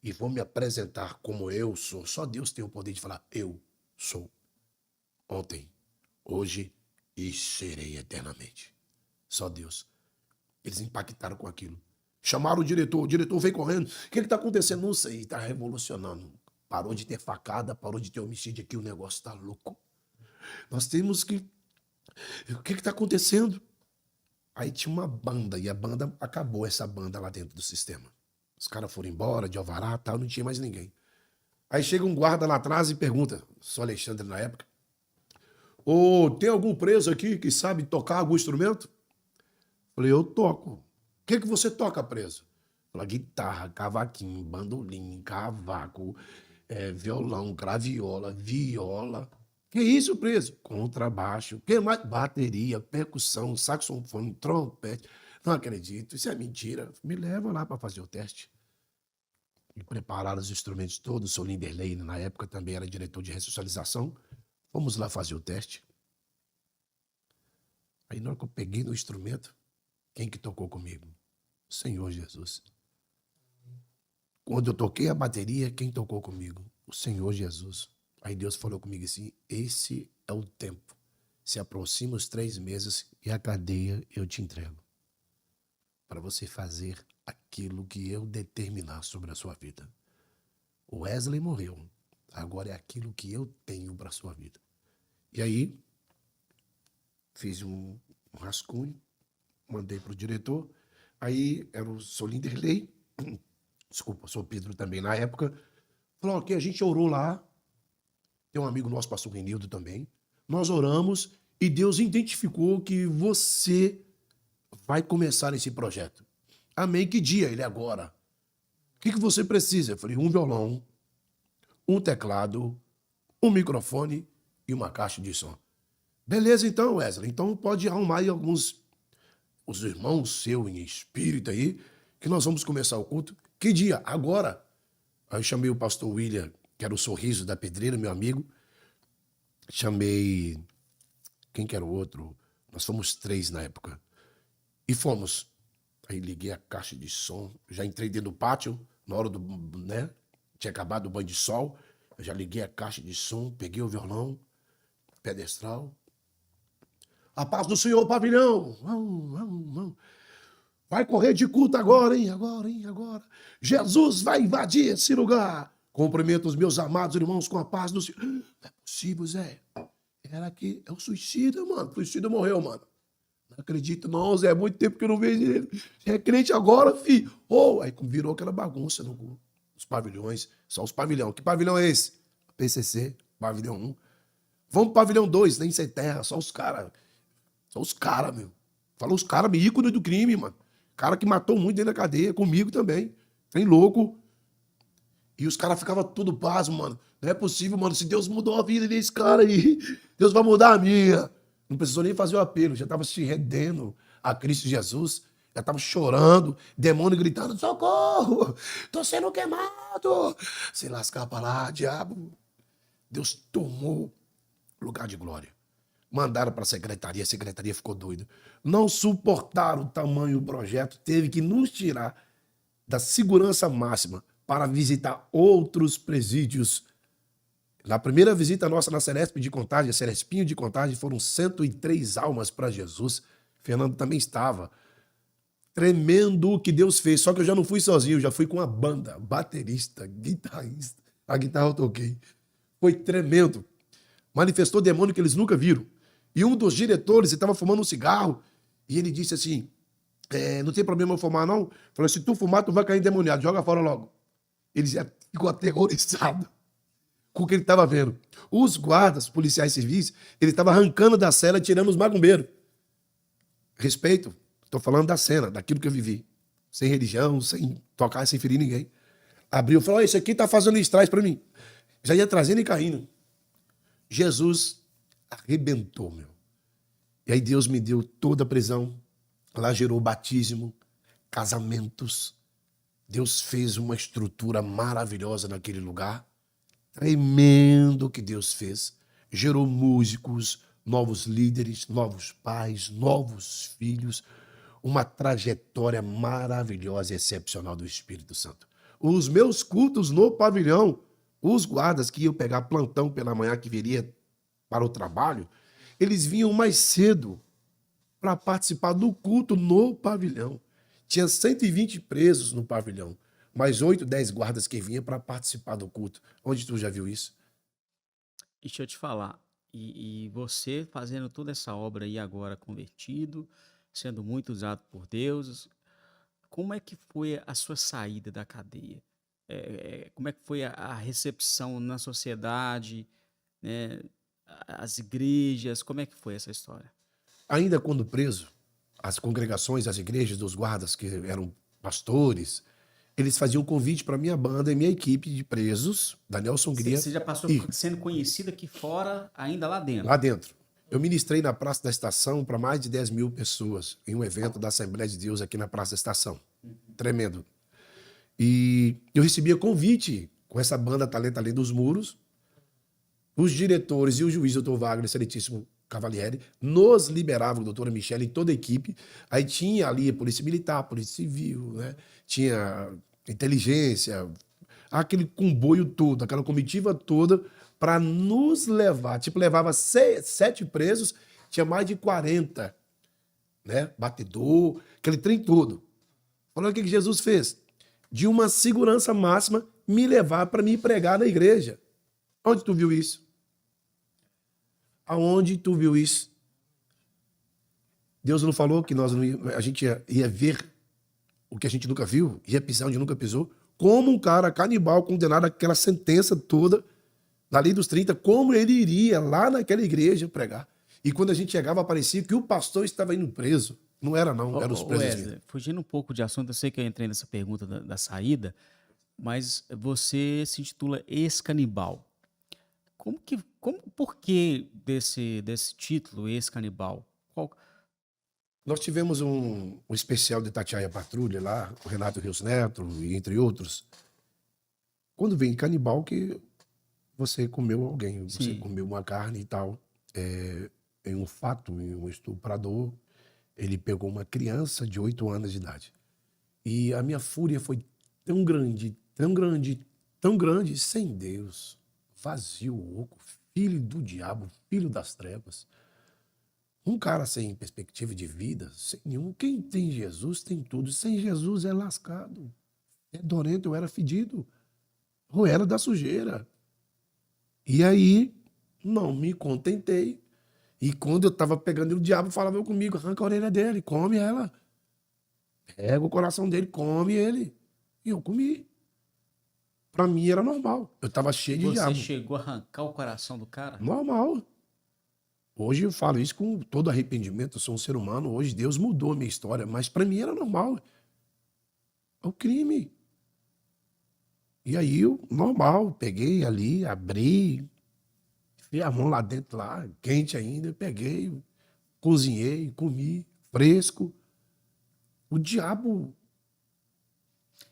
E vou me apresentar como eu sou. Só Deus tem o poder de falar, eu sou. Ontem, hoje e serei eternamente. Só Deus. Eles impactaram com aquilo. Chamaram o diretor veio correndo. O que está acontecendo? Não sei, está revolucionando. Parou de ter facada, parou de ter homicídio aqui, o negócio está louco. Nós temos que... O que está acontecendo? Aí tinha uma banda, e a banda acabou, essa banda lá dentro do sistema. Os caras foram embora, de alvará, tal, não tinha mais ninguém. Aí chega um guarda lá atrás e pergunta, sou Alexandre na época, tem algum preso aqui que sabe tocar algum instrumento? Falei, eu toco. O que você toca, preso? Falei, guitarra, cavaquinho, bandolim, cavaco, violão, graviola, viola. Que isso, preso? Contrabaixo, que mais? Bateria, percussão, saxofone, trompete. Não acredito, isso é mentira. Me leva lá para fazer o teste. E prepararam os instrumentos todos. O seu Linderley, na época, também era diretor de ressocialização. Vamos lá fazer o teste. Aí, na hora que eu peguei no instrumento, quem que tocou comigo? O Senhor Jesus. Quando eu toquei a bateria, quem tocou comigo? O Senhor Jesus. Aí Deus falou comigo assim, esse é o tempo. Se aproxima os 3 meses e a cadeia eu te entrego. Para você fazer aquilo que eu determinar sobre a sua vida. O Wesley morreu. Agora é aquilo que eu tenho para a sua vida. E aí, fiz um rascunho, mandei para o diretor. Aí era o Sr. Linderley, desculpa, o Sr. Pedro também na época, falou, ok, a gente orou lá. Tem um amigo nosso, pastor Renildo também. Nós oramos e Deus identificou que você vai começar esse projeto. Amém, que dia? Ele agora. O que você precisa? Eu falei, um violão, um teclado, um microfone e uma caixa de som. Beleza então, Wesley. Então pode arrumar aí os irmãos seus em espírito aí, que nós vamos começar o culto. Que dia? Agora. Aí eu chamei o pastor William, que era o sorriso da pedreira, meu amigo. Chamei... Quem que era o outro? Nós fomos 3 na época. E fomos. Aí liguei a caixa de som. Já entrei dentro do pátio, na hora do... né? Tinha acabado o banho de sol. Eu já liguei a caixa de som, peguei o violão, pedestral. A paz do Senhor, pavilhão. Vai correr de culto agora, hein? Agora, hein? Agora. Jesus vai invadir esse lugar. Cumprimento os meus amados irmãos com a paz do Senhor. Não é possível, Zé. Era aqui. É o suicida, mano. O suicida morreu, mano. Não acredito, não, Zé. É muito tempo que eu não vejo ele. Você é crente agora, filho. Oh, aí virou aquela bagunça nos pavilhões. Só os pavilhões. Que pavilhão é esse? PCC, pavilhão 1. Vamos pro pavilhão 2, nem sem terra. Só os caras. Só os caras, meu. Falou os caras, ícone do crime, mano. Cara que matou muito dentro da cadeia, comigo também. Tem louco. E os caras ficavam tudo pasmo, mano. Não é possível, mano. Se Deus mudou a vida desse cara aí, Deus vai mudar a minha. Não precisou nem fazer o apelo. Já tava se rendendo a Cristo Jesus. Já tava chorando. Demônio gritando, socorro! Tô sendo queimado! Se lascar pra lá, diabo. Deus tomou lugar de glória. Mandaram para a secretaria ficou doida. Não suportaram o tamanho do projeto, teve que nos tirar da segurança máxima para visitar outros presídios. Na primeira visita nossa na Celesp de Contagem, Celespinho de Contagem, foram 103 almas para Jesus. Fernando também estava. Tremendo o que Deus fez, só que eu já não fui sozinho, eu já fui com a banda, baterista, guitarrista. A guitarra eu toquei. Foi tremendo. Manifestou demônio que eles nunca viram. E um dos diretores estava fumando um cigarro e ele disse assim, não tem problema eu fumar não? Falou, se tu fumar, tu vai cair endemoniado, joga fora logo. Ele já ficou aterrorizado com o que ele estava vendo. Os guardas, policiais civis, ele estava arrancando da cela e tirando os magumbeiros. Respeito, estou falando da cena, daquilo que eu vivi. Sem religião, sem tocar, sem ferir ninguém. Abriu e falou, esse aqui está fazendo estresse para mim. Já ia trazendo e caindo. Jesus arrebentou, meu. E aí Deus me deu toda a prisão. Lá gerou batismo, casamentos. Deus fez uma estrutura maravilhosa naquele lugar. Tremendo que Deus fez. Gerou músicos, novos líderes, novos pais, novos filhos. Uma trajetória maravilhosa e excepcional do Espírito Santo. Os meus cultos no pavilhão, os guardas que iam pegar plantão pela manhã que viria para o trabalho, eles vinham mais cedo para participar do culto no pavilhão. Tinha 120 presos no pavilhão, mais 8, 10 guardas que vinham para participar do culto. Onde tu já viu isso? Deixa eu te falar, e você fazendo toda essa obra aí agora convertido, sendo muito usado por Deus, como é que foi a sua saída da cadeia? Como é que foi a recepção na sociedade, né? As igrejas, como é que foi essa história? Ainda quando preso, as congregações, as igrejas dos guardas, que eram pastores, eles faziam convite para minha banda e minha equipe de presos, da Nelson Gria. Você já passou sendo conhecido aqui fora, ainda lá dentro? Lá dentro. Eu ministrei na Praça da Estação para mais de 10 mil pessoas, em um evento da Assembleia de Deus aqui na Praça da Estação. Tremendo. E eu recebia convite com essa banda Talento Além dos Muros. Os diretores e o juiz, doutor Wagner, excelentíssimo Cavalieri, nos liberavam, doutora Michele e toda a equipe. Aí tinha ali a Polícia Militar, Polícia Civil, né? Tinha inteligência, aquele comboio todo, aquela comitiva toda para nos levar. Tipo, levava 7 presos, tinha mais de 40, né? Batedor, aquele trem todo. Falando o que Jesus fez? De uma segurança máxima, me levar para me pregar na igreja. Onde tu viu isso? Aonde tu viu isso? Deus não falou que a gente ia ver o que a gente nunca viu, ia pisar onde nunca pisou? Como um cara canibal condenado àquela sentença toda, na lei dos 30, como ele iria lá naquela igreja pregar? E quando a gente chegava, parecia que o pastor estava indo preso. Não era, não. Eram os presos. Wesley, fugindo um pouco de assunto, eu sei que eu entrei nessa pergunta da saída, mas você se intitula ex-canibal. Por que desse título, ex-canibal? Nós tivemos um especial de Tatiaia Patrulha lá, o Renato Rios Neto, e entre outros. Quando vem canibal, que você comeu alguém, você Sim. comeu uma carne e tal. Em um fato, em um estuprador, ele pegou uma criança de 8 anos de idade. E a minha fúria foi tão grande, tão grande, tão grande, sem Deus, vazio, oco, filho do diabo, filho das trevas. Um cara sem perspectiva de vida, sem nenhum. Quem tem Jesus tem tudo. Sem Jesus é lascado. É dorento, eu era fedido. Eu era da sujeira. E aí, não me contentei. E quando eu tava pegando o diabo, falava comigo, arranca a orelha dele, come ela. Pega o coração dele, come ele. E eu comi. Pra mim era normal. Eu tava cheio de diabo. Você chegou a arrancar o coração do cara? Normal. Hoje eu falo isso com todo arrependimento, eu sou um ser humano, hoje Deus mudou a minha história, mas para mim era normal. É o crime. E aí eu, normal, peguei ali, abri, enfiei a mão lá dentro, lá, quente ainda, peguei, cozinhei, comi, fresco. O diabo,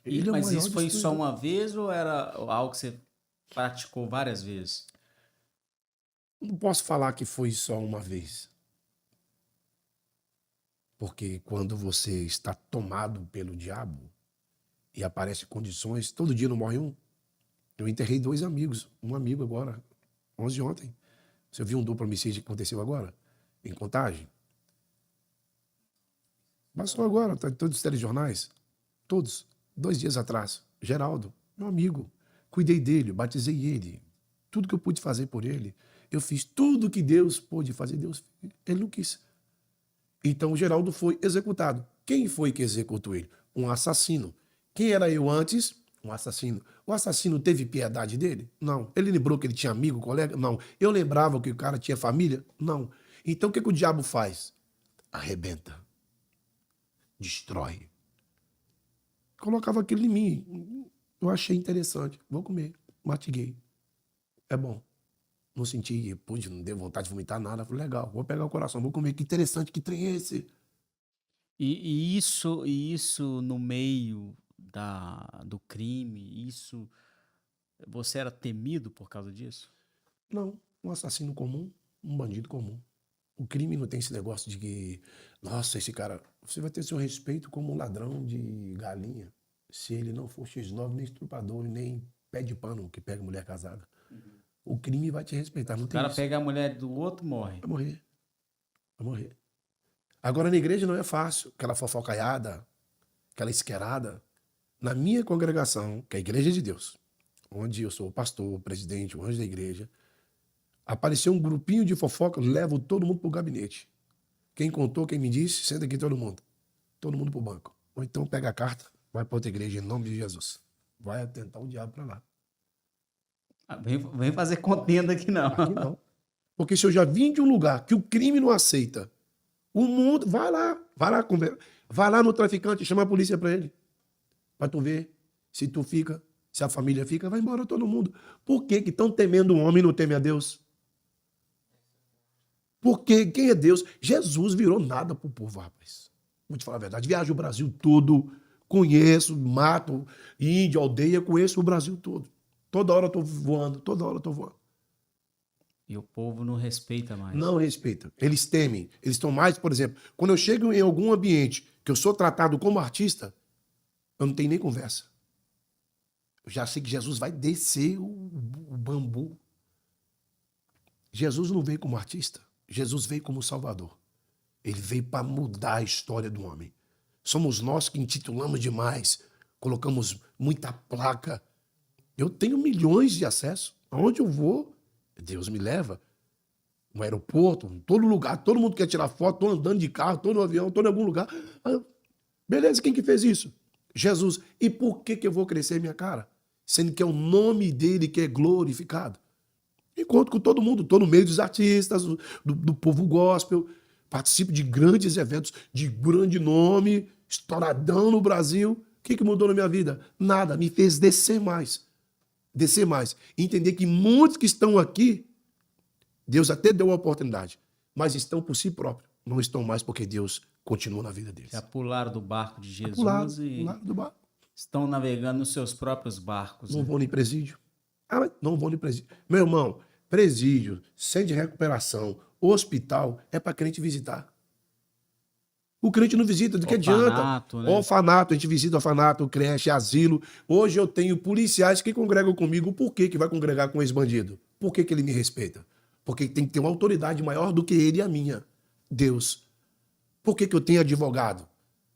ele é o Mas maior isso foi só destruidor. uma vez ou era algo que você praticou várias vezes? Não posso falar que foi só uma vez. Porque quando você está tomado pelo diabo e aparecem condições, todo dia não morre um. Eu enterrei 2 amigos, um amigo agora, 11 ontem. Você viu um duplo homicídio que aconteceu agora? Em Contagem? Passou agora, tá em todos os telejornais. Todos. 2 dias atrás. Geraldo, meu amigo. Cuidei dele, batizei ele. Tudo que eu pude fazer por ele. Eu fiz tudo que Deus pôde fazer. Deus, ele não quis. Então o Geraldo foi executado. Quem foi que executou ele? Um assassino. Quem era eu antes? Um assassino. O assassino teve piedade dele? Não. Ele lembrou que ele tinha amigo, colega? Não. Eu lembrava que o cara tinha família? Não. Então o que o diabo faz? Arrebenta. Destrói. Colocava aquilo em mim. Eu achei interessante. Vou comer. Matiguei. É bom. Não senti, pude, não deu vontade de vomitar nada. Falei, legal, vou pegar o coração, vou comer. Que interessante, que trem é esse? E isso no meio do crime, você era temido por causa disso? Não, um assassino comum, um bandido comum. O crime não tem esse negócio de que, nossa, esse cara... Você vai ter seu respeito como um ladrão de galinha, se ele não for X9, nem estuprador, nem pé de pano que pega mulher casada. O crime vai te respeitar, não O tem cara isso. pega a mulher do outro, morre. Vai morrer. Vai morrer. Agora, na igreja não é fácil. Aquela fofocaiada, aquela esquerada. Na minha congregação, que é a Igreja de Deus, onde eu sou o pastor, o presidente, o anjo da igreja, apareceu um grupinho de fofoca, levo todo mundo pro gabinete. Quem contou, quem me disse, senta aqui todo mundo. Todo mundo pro banco. Ou então pega a carta, vai para outra igreja em nome de Jesus. Vai atentar o diabo para lá. Vem fazer contenda aqui não. Aqui não. Porque se eu já vim de um lugar que o crime não aceita, o mundo, vai lá no traficante, chama a polícia para ele. Para tu ver se tu fica, se a família fica, vai embora todo mundo. Por que estão temendo um homem e não temem a Deus? Porque quem é Deus? Jesus virou nada pro povo, rapaz. Vou te falar a verdade. Viajo o Brasil todo, conheço, mato, índio, aldeia, conheço o Brasil todo. Toda hora eu tô voando, toda hora eu tô voando. E o povo não respeita mais. Não respeita. Eles temem. Eles estão mais, por exemplo, quando eu chego em algum ambiente que eu sou tratado como artista, eu não tenho nem conversa. Eu já sei que Jesus vai descer o bambu. Jesus não veio como artista, Jesus veio como Salvador. Ele veio para mudar a história do homem. Somos nós que intitulamos demais, colocamos muita placa. Eu tenho milhões de acessos. Aonde eu vou, Deus me leva. No aeroporto, em todo lugar, todo mundo quer tirar foto, estou andando de carro, estou no avião, estou em algum lugar. Beleza, quem que fez isso? Jesus. E por que eu vou crescer minha cara? Sendo que é o nome dele que é glorificado. Encontro com todo mundo, estou no meio dos artistas, do povo gospel, participo de grandes eventos de grande nome, estouradão no Brasil. O que mudou na minha vida? Nada, me fez descer mais. Descer mais. Entender que muitos que estão aqui, Deus até deu a oportunidade, mas estão por si próprios. Não estão mais porque Deus continua na vida deles. Já pularam do barco de Jesus Pularam do barco. estão navegando nos seus próprios barcos. Não Né? vão nem presídio. Mas não vão nem presídio. Meu irmão, presídio, centro de recuperação, hospital, é para crente visitar. O crente não visita, do que Orfanato, adianta? né? Orfanato, a gente visita orfanato, creche, asilo. Hoje eu tenho policiais que congregam comigo. Por que vai congregar com esse bandido? Por que ele me respeita? Porque tem que ter uma autoridade maior do que ele e a minha. Deus. Por que eu tenho advogado?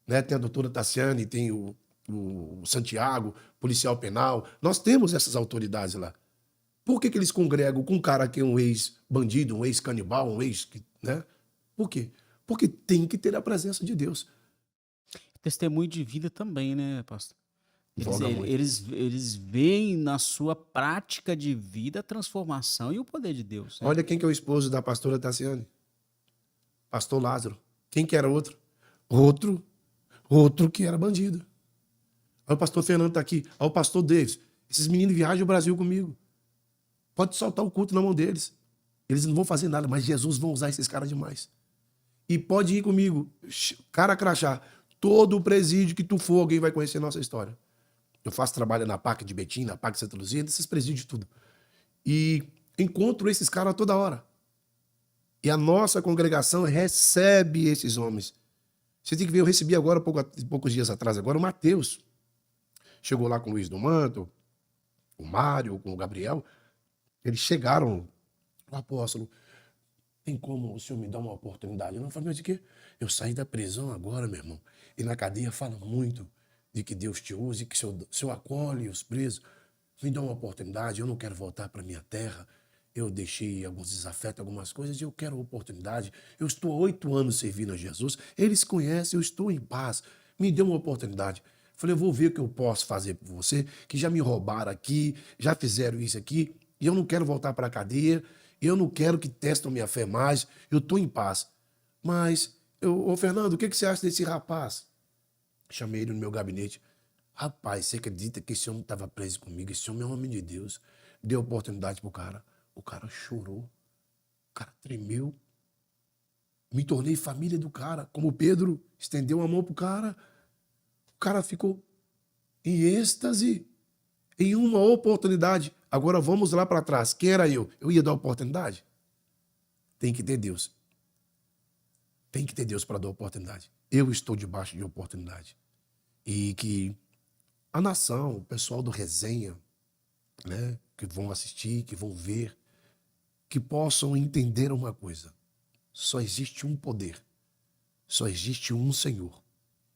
Né? Tem a doutora Tassiane, tem o Santiago, policial penal. Nós temos essas autoridades lá. Por que eles congregam com um cara que é um ex-bandido, um ex-canibal, um ex... Né? Por quê? Porque tem que ter a presença de Deus. Testemunho de vida também, né, pastor? Voga muito. Eles veem na sua prática de vida a transformação e o poder de Deus. Né? Olha quem que é o esposo da pastora Tassiane. Pastor Lázaro. Quem que era outro? Outro que era bandido. Olha o pastor Fernando está aqui. Olha o pastor Davis. Esses meninos viajam o Brasil comigo. Pode soltar o culto na mão deles. Eles não vão fazer nada, mas Jesus vai usar esses caras demais. E pode ir comigo, cara crachá. Todo o presídio que tu for, alguém vai conhecer a nossa história. Eu faço trabalho na PAC de Betim, na PAC de Santa Luzia, nesses presídios tudo. E encontro esses caras toda hora. E a nossa congregação recebe esses homens. Você tem que ver, eu recebi agora, poucos dias atrás, agora o Mateus. Chegou lá com o Luiz do Manto, o Mário, com o Gabriel. Eles chegaram, o apóstolo, tem como o senhor me dar uma oportunidade? Eu não falei, mas de quê? Eu saí da prisão agora, meu irmão. E na cadeia fala muito de que Deus te use, que o senhor acolhe os presos. Me dá uma oportunidade, eu não quero voltar para minha terra. Eu deixei alguns desafetos, algumas coisas, e eu quero oportunidade. Eu estou há 8 anos servindo a Jesus. Eles conhecem, eu estou em paz. Me dê uma oportunidade. Falei, eu vou ver o que eu posso fazer por você, que já me roubaram aqui, já fizeram isso aqui, e eu não quero voltar para a cadeia. Eu não quero que testem minha fé mais. Eu estou em paz. Mas, Fernando, o que você acha desse rapaz? Chamei ele no meu gabinete. Rapaz, você acredita que esse homem estava preso comigo? Esse homem é um homem de Deus. Deu oportunidade pro cara. O cara chorou. O cara tremeu. Me tornei família do cara. Como Pedro estendeu a mão pro cara. O cara ficou em êxtase. Em uma oportunidade. Agora vamos lá para trás. Quem era eu? Eu ia dar oportunidade? Tem que ter Deus. Tem que ter Deus para dar oportunidade. Eu estou debaixo de oportunidade. E que a nação, o pessoal do Resenha, né, que vão assistir, que vão ver, que possam entender uma coisa. Só existe um poder. Só existe um Senhor.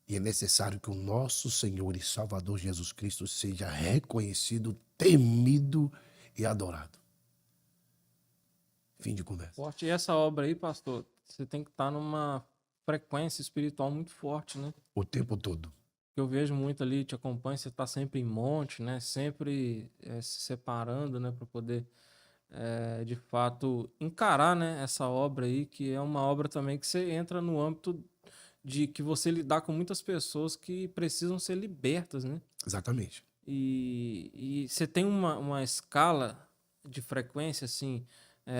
E é necessário que o nosso Senhor e Salvador Jesus Cristo seja reconhecido, temido e adorado. Fim de conversa. Forte. E essa obra aí, pastor, você tem que estar numa frequência espiritual muito forte, né? O tempo todo. Eu vejo muito ali, te acompanho, você está sempre em monte, né? Sempre se separando, né? Para poder, de fato, encarar, né? Essa obra aí, que é uma obra também que você entra no âmbito de que você lidar com muitas pessoas que precisam ser libertas, né? Exatamente. E você tem uma escala de frequência, assim,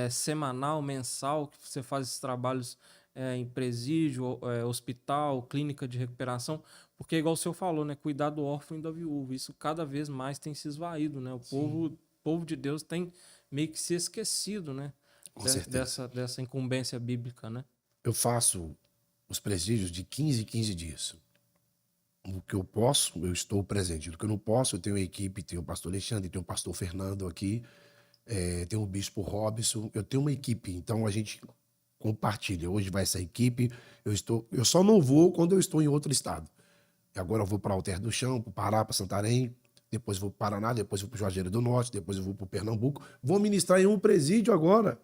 semanal, mensal, que você faz esses trabalhos em presídio, hospital, clínica de recuperação, porque igual o senhor falou, né? Cuidar do órfão e da viúva. Isso cada vez mais tem se esvaído, né? O povo de Deus tem meio que se esquecido, né? Com certeza. Dessa incumbência bíblica, né? Eu faço os presídios de 15 em 15 dias. O que eu posso, eu estou presente. O que eu não posso, eu tenho a equipe, tenho o pastor Alexandre, tenho o pastor Fernando aqui, tem o Bispo Robson, eu tenho uma equipe, então a gente compartilha. Hoje vai essa equipe, eu só não vou quando eu estou em outro estado. Agora eu vou para Alter do Chão, para Pará, para Santarém, depois vou para o Paraná, depois vou para o Juazeiro do Norte, depois eu vou para o Pernambuco. Vou ministrar em um presídio agora,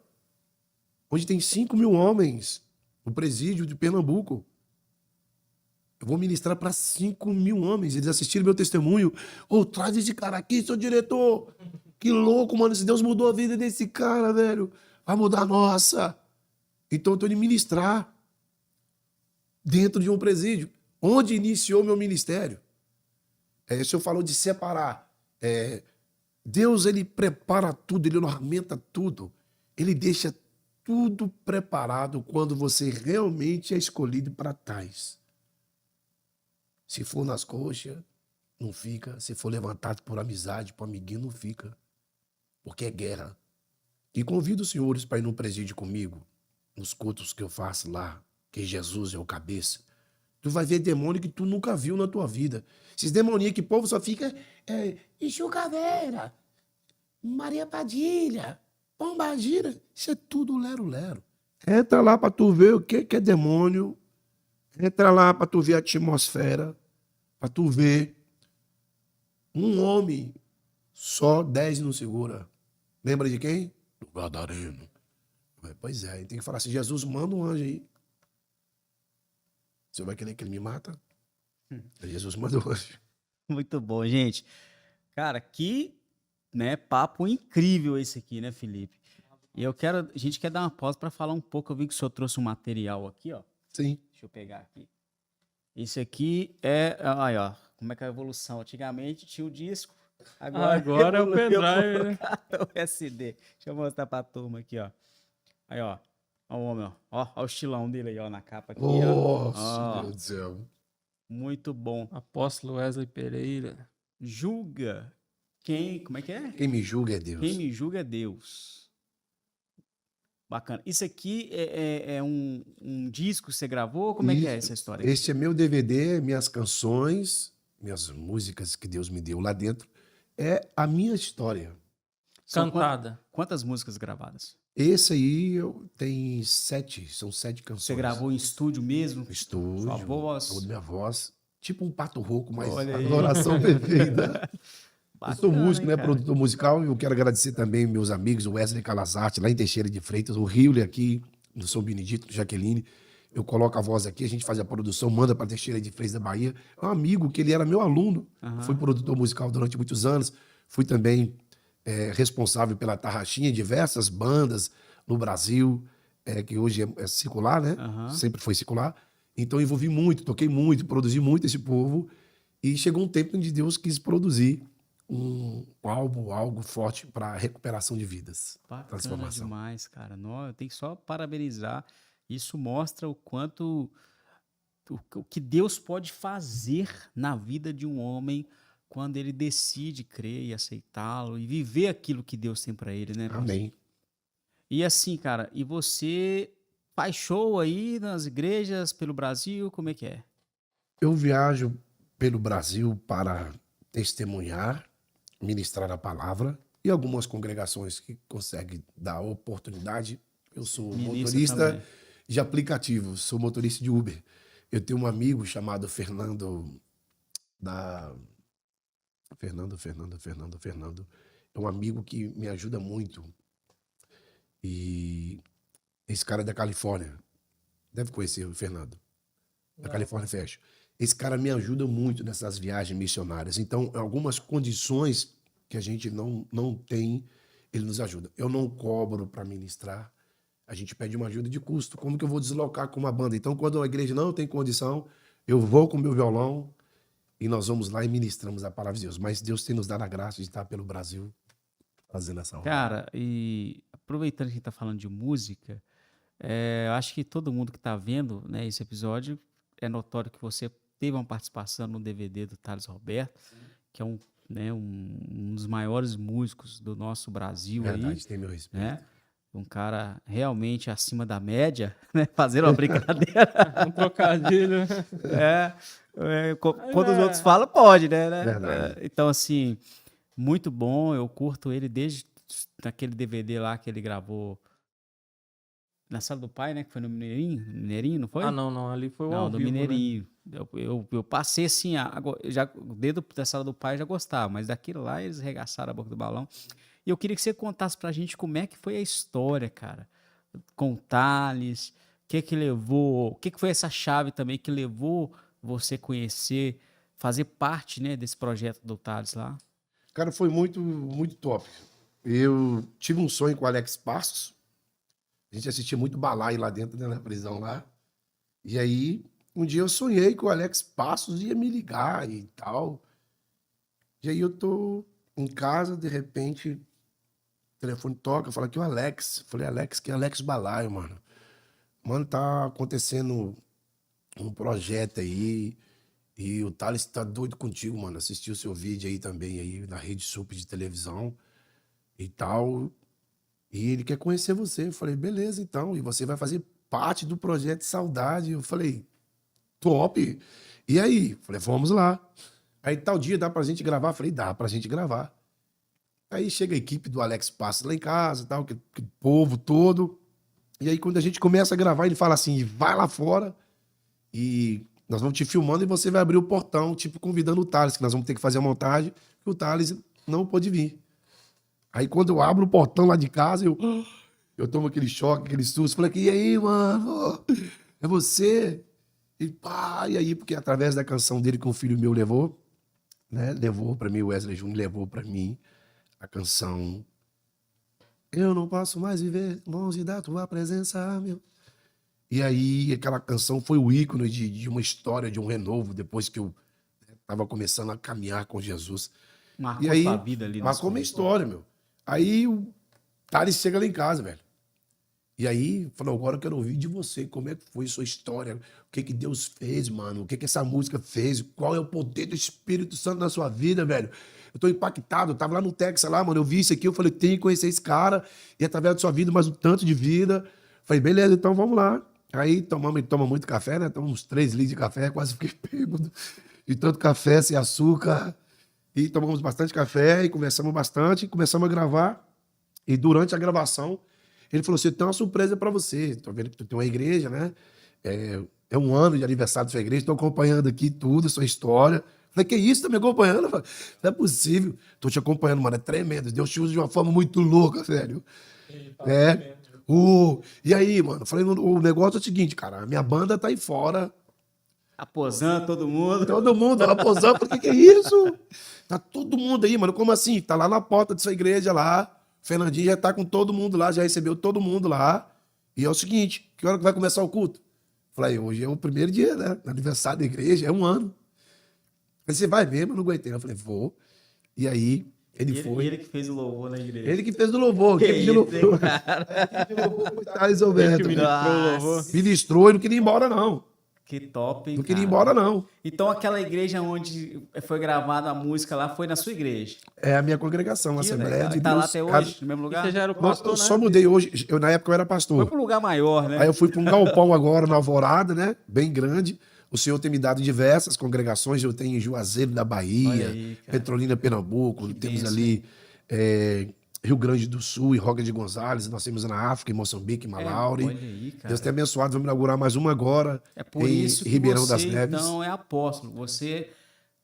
onde tem 5.000 homens, o presídio de Pernambuco. Eu vou ministrar para 5.000 homens. Eles assistiram meu testemunho. Traz esse cara aqui, seu diretor. Que louco, mano. Se Deus mudou a vida desse cara, velho, vai mudar a nossa. Então eu estou indo ministrar dentro de um presídio. Onde iniciou meu ministério? O senhor falou de separar. Deus, ele prepara tudo, ele ornamenta tudo. Ele deixa tudo preparado quando você realmente é escolhido para tais. Se for nas coxas, não fica. Se for levantado por amizade, por amiguinho, não fica. Porque é guerra. E convido os senhores para ir no presídio comigo, nos cultos que eu faço lá, que Jesus é o cabeça. Tu vai ver demônio que tu nunca viu na tua vida. Esses demoninhos que o povo só fica... Exu Caveira, Maria Padilha, Pombagira. Isso é tudo lero-lero. Entra lá para tu ver o que é demônio. Entra lá para tu ver a atmosfera. Para tu ver. Um homem, só 10 não segura. Lembra de quem? Do Gadareno. Pois é, tem que falar assim, Jesus, manda um anjo aí. Você vai querer que ele me mata? Jesus manda um anjo. Muito bom, gente. Cara, que, né, papo incrível esse aqui, né, Felipe? E a gente quer dar uma pausa para falar um pouco. Eu vi que o senhor trouxe um material aqui, ó. Sim. Deixa eu pegar aqui. Esse aqui aí, ó, como é que é a evolução? Antigamente tinha o disco, agora é o pendrive, né? O SD. Deixa eu mostrar pra turma aqui, ó. Aí, ó. Ó o homem, ó. Ó o estilão dele aí, ó, na capa aqui, ó. Nossa, Deus do céu. Muito bom. Apóstolo Wesley Pereira. Julga como é que é? Quem me julga é Deus. Quem me julga é Deus. Bacana. Isso aqui é um disco que você gravou? Como é que é essa história? Este é meu DVD, minhas canções, minhas músicas que Deus me deu lá dentro. É a minha história. Cantada. Quantas músicas gravadas? Esse aí tem 7, são 7 canções. Você gravou em estúdio mesmo? Estúdio. Sua voz? Toda minha voz. Tipo um pato rouco, mas Olha aí. adoração perfeita. Bacana, Eu sou músico, né? cara? Produtor musical. E eu quero agradecer também meus amigos, o Wesley Calazarte, lá em Teixeira de Freitas, o Rio aqui, no São Benedito, do Jaqueline. Eu coloco a voz aqui, a gente faz a produção, manda para Teixeira de Freitas da Bahia. É um amigo que ele era meu aluno, fui produtor musical durante muitos anos. Fui também responsável pela Tarraxinha, diversas bandas no Brasil, que hoje é circular, né? Sempre foi circular. Então eu envolvi muito, toquei muito, produzi muito esse povo. E chegou um tempo onde Deus quis produzir um álbum, algo forte para recuperação de vidas. Bacana Transformação. demais, cara. Não, eu tenho que só parabenizar. Isso mostra o quanto... O que Deus pode fazer na vida de um homem quando ele decide crer e aceitá-lo e viver aquilo que Deus tem para ele, né? Amém. E assim, cara, e você faz show aí nas igrejas pelo Brasil? Como é que é? Eu viajo pelo Brasil para testemunhar, ministrar a palavra e algumas congregações que conseguem dar oportunidade. Eu sou Ministra motorista também. de aplicativo, sou motorista de Uber. Eu tenho um amigo chamado Fernando. Fernando. É um amigo que me ajuda muito. E esse cara é da Califórnia. Deve conhecer o Fernando. Da Califórnia Fashion. Esse cara me ajuda muito nessas viagens missionárias. Então, em algumas condições que a gente não tem, ele nos ajuda. Eu não cobro para ministrar. A gente pede uma ajuda de custo. Como que eu vou deslocar com uma banda? Então, quando a igreja não tem condição, eu vou com o meu violão e nós vamos lá e ministramos a palavra de Deus. Mas Deus tem nos dado a graça de estar pelo Brasil fazendo essa obra. Cara, e aproveitando que a gente tá falando de música, eu acho que todo mundo que tá vendo, né, esse episódio, é notório que você teve uma participação no DVD do Thales Roberto, que é um dos maiores músicos do nosso Brasil Verdade, aí, tem meu respeito. né? Um cara realmente acima da média, né? Fazendo uma brincadeira. Um trocadilho. Quando os outros falam, pode, né? Verdade. Então, assim, muito bom. Eu curto ele desde naquele DVD lá que ele gravou na Sala do Pai, né? Que foi no Mineirinho. Mineirinho, não foi? Ah, não, ali foi o Não, ao do vivo, né? Mineirinho. Eu passei assim, já, dentro da Sala do Pai eu já gostava, mas daquilo lá eles regaçaram a boca do balão. E eu queria que você contasse pra gente como é que foi a história, cara. Com o Thales, o que levou, o que foi essa chave também que levou você conhecer, fazer parte, né, desse projeto do Thales lá? Cara, foi muito, muito top. Eu tive um sonho com o Alex Passos. A gente assistia muito balaio lá dentro, né, na prisão lá. E aí, um dia eu sonhei que o Alex Passos ia me ligar e tal. E aí eu tô em casa, de repente, o telefone toca, fala que o Alex. Eu falei, Alex, que é Alex Balaio, mano. Mano, tá acontecendo um projeto aí. E o Thales tá doido contigo, mano. Assistiu o seu vídeo aí também, aí, na Rede Super de televisão e tal. E ele quer conhecer você. Eu falei, beleza, então. E você vai fazer parte do projeto Saudade. Eu falei, top. E aí? Falei, vamos lá. Aí tal dia dá pra gente gravar? Falei, dá pra gente gravar. Aí chega a equipe do Alex Passos lá em casa, tal, que povo todo. E aí quando a gente começa a gravar, ele fala assim, vai lá fora e nós vamos te filmando e você vai abrir o portão, tipo convidando o Thales, que nós vamos ter que fazer a montagem, que o Thales não pôde vir. Aí quando eu abro o portão lá de casa, eu tomo aquele choque, aquele susto. Falei, e aí, mano? É você? E pá, e aí, porque através da canção dele que um filho meu levou, né? Levou pra mim, o Wesley Júnior levou pra mim a canção Eu Não Posso Mais Viver Longe da Tua Presença, meu. E aí, aquela canção foi o ícone de uma história, de um renovo, depois que eu estava começando a caminhar com Jesus. E Marcou sua aí, vida ali nesse marcou minha momento. história, meu. Aí o Thales chega lá em casa, velho. E aí, falou, agora eu quero ouvir de você, como é que foi sua história, o que que Deus fez, mano, o que que essa música fez, qual é o poder do Espírito Santo na sua vida, velho. Eu tô impactado, eu tava lá no Texas, lá, mano, eu vi isso aqui, eu falei, tenho que conhecer esse cara, e através da sua vida, mais um tanto de vida. Falei, beleza, então vamos lá. Aí toma muito café, né, tomamos uns 3 litros de café, quase fiquei bêbado, de tanto café, sem açúcar, e tomamos bastante café, e conversamos bastante, e começamos a gravar, e durante a gravação, ele falou assim, tem uma surpresa pra você. Tô vendo que tu tem uma igreja, né? É um ano de aniversário da sua igreja, tô acompanhando aqui tudo, sua história. Falei, que isso? Tá me acompanhando? Falei, não é possível. Tô te acompanhando, mano, é tremendo. Deus te usa de uma forma muito louca, velho. É. E aí, mano, falei, o negócio é o seguinte, cara, a minha banda tá aí fora, Aposando todo mundo. todo mundo raposando, por que é isso? Tá todo mundo aí, mano, como assim? Tá lá na porta dessa igreja lá, Fernandinho já tá com todo mundo lá, já recebeu todo mundo lá. E é o seguinte, que hora que vai começar o culto? Falei, hoje é o primeiro dia, né? Aniversário da igreja, é um ano. Falei, você vai mesmo? Eu não aguentei. Eu falei, vou. E aí, ele foi. Ele que fez o louvor na igreja. Ele que fez o louvor. Que Quem pediu isso, hein, louvor? cara? Quem pediu louvor foi Thales Alberto. Ministrou o louvor. Nossa, Ministrou e não queria ir embora, não. que top, hein, Não queria ir cara? embora, não. Então aquela igreja onde foi gravada a música lá foi na sua igreja. É a minha congregação, a Que Assembleia legal. de E tá Deus. lá até hoje, no mesmo E lugar? você já era o Eu pastor, só né? mudei hoje. Na época eu era pastor. Foi para um lugar maior, né? Aí eu fui para um galpão agora, na Alvorada, né? Bem grande. O Senhor tem me dado diversas congregações. Eu tenho em Juazeiro da Olha Bahia, aí, cara. Petrolina, Pernambuco. Que Temos bênção, ali Rio Grande do Sul e Roca de Gonzales. Nós temos na África, em Moçambique, em Malauri. olha aí, cara. Deus tem abençoado. Vamos inaugurar mais uma agora É por em isso que Ribeirão você, das Neves. então, é apóstolo. Você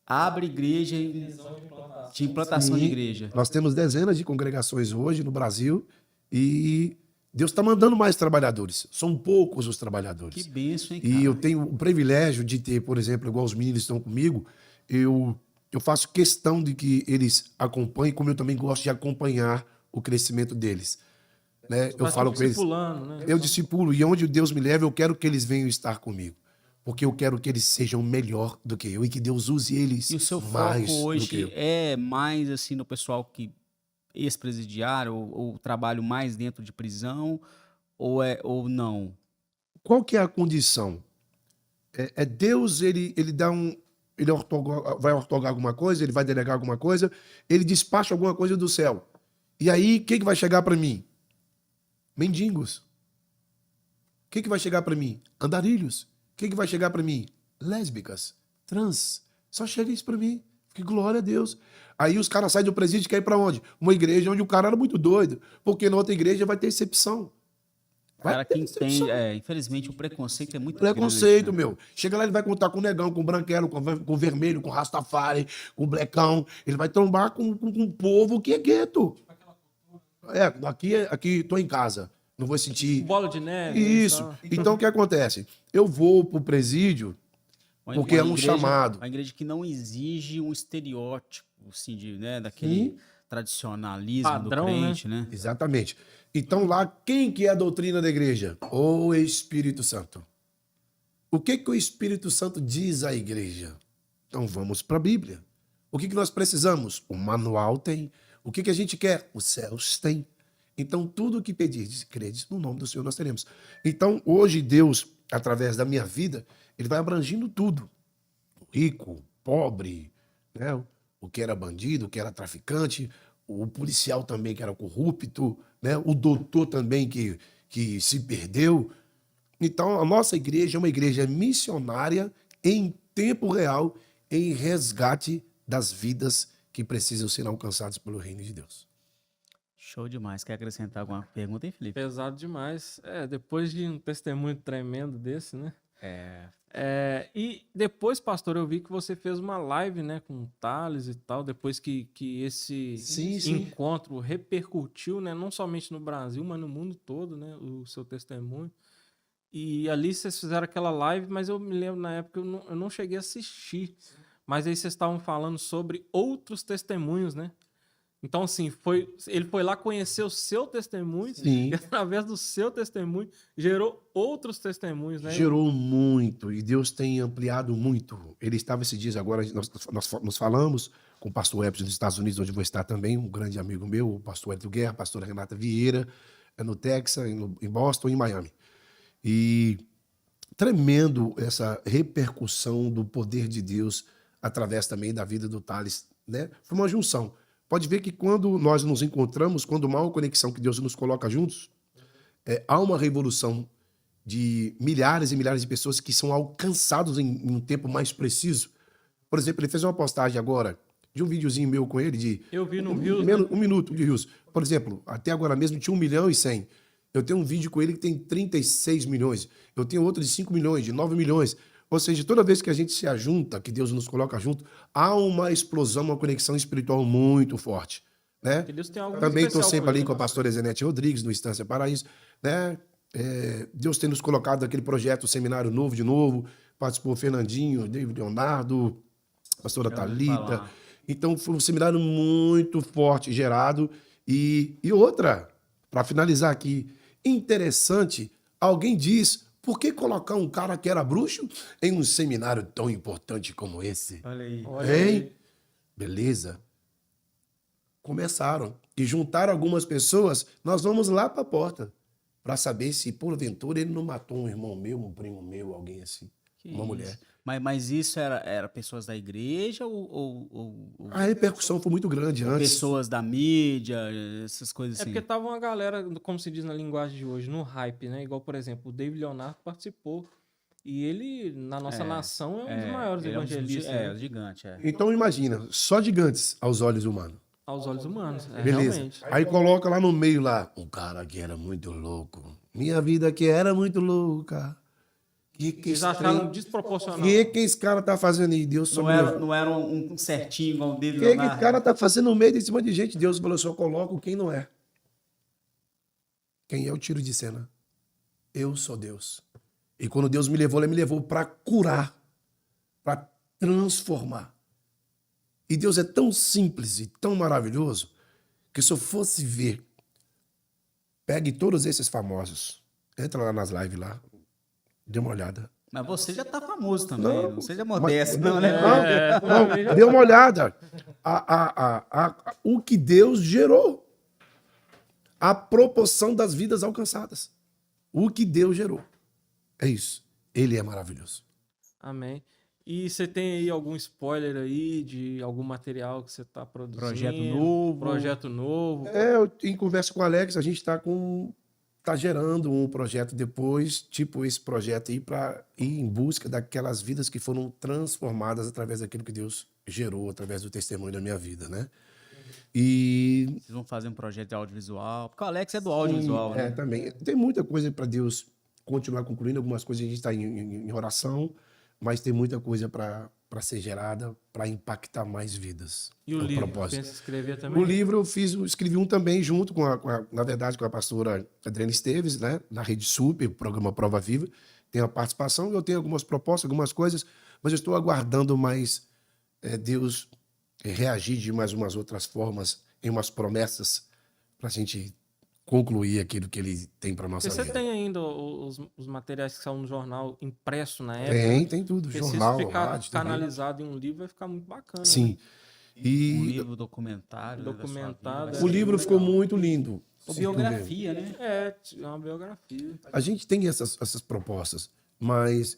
abre igreja de implantação de Sim. igreja. Nós temos dezenas de congregações hoje no Brasil e Deus está mandando mais trabalhadores. São poucos os trabalhadores. Que bênção, hein, cara? E eu tenho o privilégio de ter, por exemplo, igual os meninos estão comigo, eu faço questão de que eles acompanhem, como eu também gosto de acompanhar o crescimento deles. Né? Eu Tá falo tipo com eles, discipulando, né? eu discipulo, e onde Deus me leva, eu quero que eles venham estar comigo. Porque eu quero que eles sejam melhor do que eu e que Deus use eles E o seu mais foco do que hoje eu. é mais assim no pessoal que ex-presidiário ou trabalho mais dentro de prisão ou não? Qual que é a condição? É Deus, ele dá um. Ele vai ortogar alguma coisa, ele vai delegar alguma coisa, ele despacha alguma coisa do céu. E aí, o que vai chegar para mim? Mendigos. O que vai chegar para mim? Andarilhos. O que vai chegar para mim? Lésbicas. Trans. Só chega isso para mim. Que glória a Deus. Aí os caras saem do presídio e querem ir pra onde? Uma igreja onde o cara era muito doido. Porque na outra igreja vai ter excepção. Vai Cara ter que excepção. entende, infelizmente o preconceito é muito Preconceito, grande, né? meu. Chega lá, ele vai contar com o negão, com o branquelo, com o vermelho, com o rastafari, com o blecão. Ele vai trombar com um povo que é gueto. Aqui tô em casa. Não vou sentir... Bola de neve. Isso. Tal. Então, o que acontece? Eu vou pro presídio porque é um chamado. Uma igreja que não exige um estereótipo, assim, né, daquele tradicionalismo Padrão, do crente, né? Exatamente. Então, lá, quem que é a doutrina da igreja? O Espírito Santo. O que o Espírito Santo diz à igreja? Então, vamos para a Bíblia. O que nós precisamos? O manual tem. O que a gente quer? Os céus têm. Então, tudo o que pedirdes, credes, no nome do Senhor nós teremos. Então, hoje, Deus, através da minha vida, Ele vai abrangindo tudo. O rico, o pobre, né? O que era bandido, o que era traficante, o policial também que era corrupto, né? O doutor também que se perdeu. Então, a nossa igreja é uma igreja missionária em tempo real, em resgate das vidas que precisam ser alcançadas pelo reino de Deus. Show demais. Quer acrescentar alguma pergunta, hein, Felipe? Pesado demais. Depois de um testemunho tremendo desse, né? E depois, pastor, eu vi que você fez uma live, né, com o Thales e tal, depois que esse encontro repercutiu, né, não somente no Brasil, mas no mundo todo, né, o seu testemunho. E ali vocês fizeram aquela live, mas eu me lembro na época, eu não cheguei a assistir. Mas aí vocês estavam falando sobre outros testemunhos, né? Então, assim, ele foi lá conhecer o seu testemunho, Sim. e através do seu testemunho gerou outros testemunhos, né? Gerou muito, e Deus tem ampliado muito. Ele estava esses dias agora, nós nos falamos com o pastor Epson dos Estados Unidos, onde vou estar também, um grande amigo meu, o pastor Edson Guerra, a pastora Renata Vieira, no Texas, em Boston e em Miami. E tremendo essa repercussão do poder de Deus através também da vida do Thales, né? Foi uma junção. Pode ver que quando nós nos encontramos, quando há uma conexão que Deus nos coloca juntos, há uma revolução de milhares e milhares de pessoas que são alcançados em um tempo mais preciso. Por exemplo, ele fez uma postagem agora de um videozinho meu com ele de... Eu vi no Reels, menos, 1 minuto de Reels. Por exemplo, até agora mesmo tinha 1 milhão e 100. Eu tenho um vídeo com ele que tem 36 milhões. Eu tenho outro de 5 milhões, de 9 milhões. Ou seja, toda vez que a gente se ajunta, que Deus nos coloca junto, há uma explosão, uma conexão espiritual muito forte, né? Deus tem algo Também estou especial sempre com ali ele, com a pastora Zenete Rodrigues, no Estância Paraíso, né? Deus tem nos colocado naquele projeto Seminário Novo de novo, participou Fernandinho, David Leonardo, a pastora Thalita. Então, foi um seminário muito forte, gerado. E outra, para finalizar aqui, interessante, alguém diz... Por que colocar um cara que era bruxo em um seminário tão importante como esse? Olha aí. Hein? Beleza. Começaram. E juntaram algumas pessoas. Nós vamos lá para a porta para saber se, porventura, ele não matou um irmão meu, um primo meu, alguém assim. Uma mulher. Mas isso era pessoas da igreja ou A repercussão foi muito grande antes. pessoas da mídia, essas coisas assim? porque tava uma galera, como se diz na linguagem de hoje, no hype, né? Igual, por exemplo, o David Leonardo participou. E ele, na nossa nação, é um dos maiores ele evangelistas. É né? um gigante, Então, imagina, só gigantes aos olhos humanos. Aos olhos humanos. Beleza. Realmente. Aí coloca lá no meio lá, um cara que era muito louco. Minha vida que era muito louca. Eles acharam desproporcional. O que esse cara tá fazendo aí? Deus só Não era um certinho igual o dele. O que esse cara tá fazendo no meio desse monte de gente? Deus falou, só coloco quem não é. Quem é o tiro de cena? Eu sou Deus. E quando Deus me levou, ele me levou para curar, para transformar. E Deus é tão simples e tão maravilhoso que se eu fosse ver, pegue todos esses famosos, entra lá nas lives lá, dê uma olhada. Mas você já tá famoso também, não seja modesto, não, né? Não, dê uma olhada. O que Deus gerou. A proporção das vidas alcançadas. O que Deus gerou. É isso. Ele é maravilhoso. Amém. E você tem aí algum spoiler aí de algum material que você está produzindo? Projeto novo. Eu, em conversa com o Alex, a gente tá gerando um projeto depois, tipo esse projeto aí, para ir em busca daquelas vidas que foram transformadas através daquilo que Deus gerou através do testemunho da minha vida, né? E Vocês vão fazer um projeto de audiovisual. Porque o Alex é do audiovisual, né? também tem muita coisa para Deus continuar concluindo. Algumas coisas a gente está em oração, mas tem muita coisa para ser gerada, para impactar mais vidas. E o É livro? propósito. Pensa em escrever também? O livro escrevi um também junto na verdade, com a pastora Adriana Esteves, né? Na Rede Super, o programa Prova Viva. Tem a participação, eu tenho algumas propostas, algumas coisas, mas eu estou aguardando mais Deus reagir de mais umas outras formas, em umas promessas, para a gente concluir aquilo que ele tem para nossa Você vida. tem ainda os materiais que são no jornal impresso na época? Tem tudo, Porque jornal, se isso ficar rádio, TV. canalizado em um livro, vai ficar muito bacana. Sim. Né? Um E livro documentário. né, da sua Documentado, vida. o Vai ser livro muito ficou legal. muito lindo. Ou Se tu ver. biografia, né? É uma biografia. A gente tem essas propostas, mas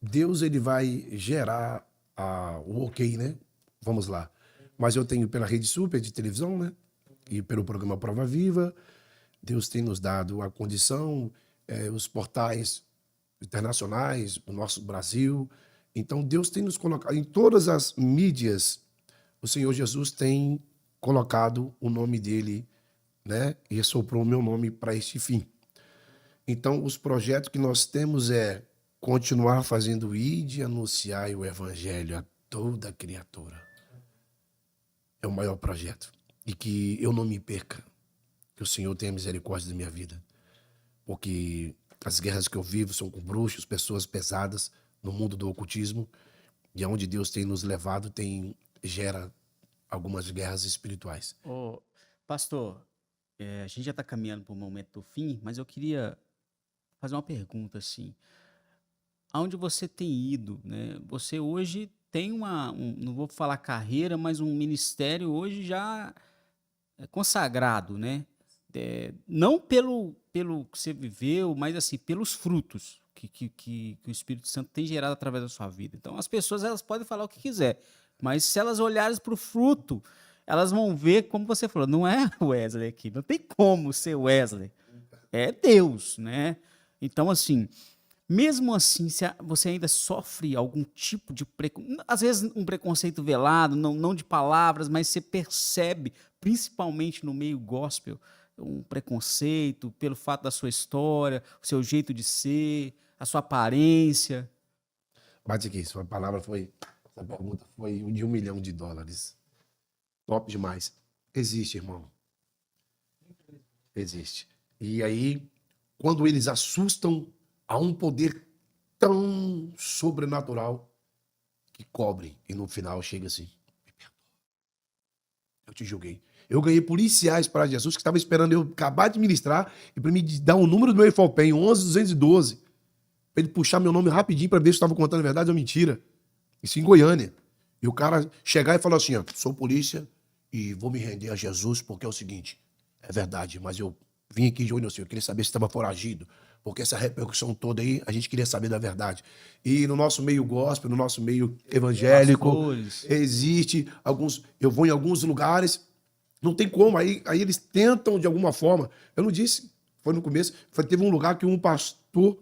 Deus ele vai gerar o ok, né? Vamos lá. Mas eu tenho pela Rede Super de televisão, né? E pelo programa Prova Viva. Deus tem nos dado a condição, os portais internacionais, o nosso Brasil. Então Deus tem nos colocado em todas as mídias. O Senhor Jesus tem colocado o nome dele, né? E soprou o meu nome para este fim. Então, os projetos que nós temos é continuar fazendo ide e anunciar o evangelho a toda criatura. É o maior projeto. E que eu não me perca. Que o Senhor tenha misericórdia da minha vida. Porque as guerras que eu vivo são com bruxos, pessoas pesadas no mundo do ocultismo. E aonde Deus tem nos levado, gera algumas guerras espirituais. Ô, pastor, a gente já está caminhando para o momento do fim, mas eu queria fazer uma pergunta assim. Aonde você tem ido, né? Você hoje tem não vou falar carreira, mas um ministério hoje já consagrado, né? Não pelo que você viveu, mas assim, pelos frutos que o Espírito Santo tem gerado através da sua vida. Então, as pessoas elas podem falar o que quiser, mas se elas olharem para o fruto, elas vão ver, como você falou, não é Wesley aqui, não tem como ser Wesley, é Deus, né? Então, assim, mesmo assim, se você ainda sofre algum tipo de preconceito, às vezes um preconceito velado, não de palavras, mas você percebe, principalmente no meio gospel, um preconceito pelo fato da sua história, o seu jeito de ser, a sua aparência. Bate aqui, essa pergunta foi de $1 milhão. Top demais. Existe, irmão. Existe. E aí, quando eles assustam a um poder tão sobrenatural que cobre e no final chega assim, me perdoa. Eu te julguei. Eu ganhei policiais para Jesus que estavam esperando eu acabar de ministrar e para me dar o número do meu IFOPEM, 11212, para ele puxar meu nome rapidinho para ver se eu estava contando a verdade ou mentira. Isso em Goiânia. E o cara chegar e falar assim, ó, sou polícia e vou me render a Jesus porque é o seguinte, é verdade, mas eu vim aqui de olho no senhor, eu queria saber se estava foragido, porque essa repercussão toda aí, a gente queria saber da verdade. E no nosso meio gospel, no nosso meio evangélico, Pastores. existe alguns, eu vou em alguns lugares, não tem como, aí eles tentam de alguma forma, eu não disse, foi no começo, teve um lugar que um pastor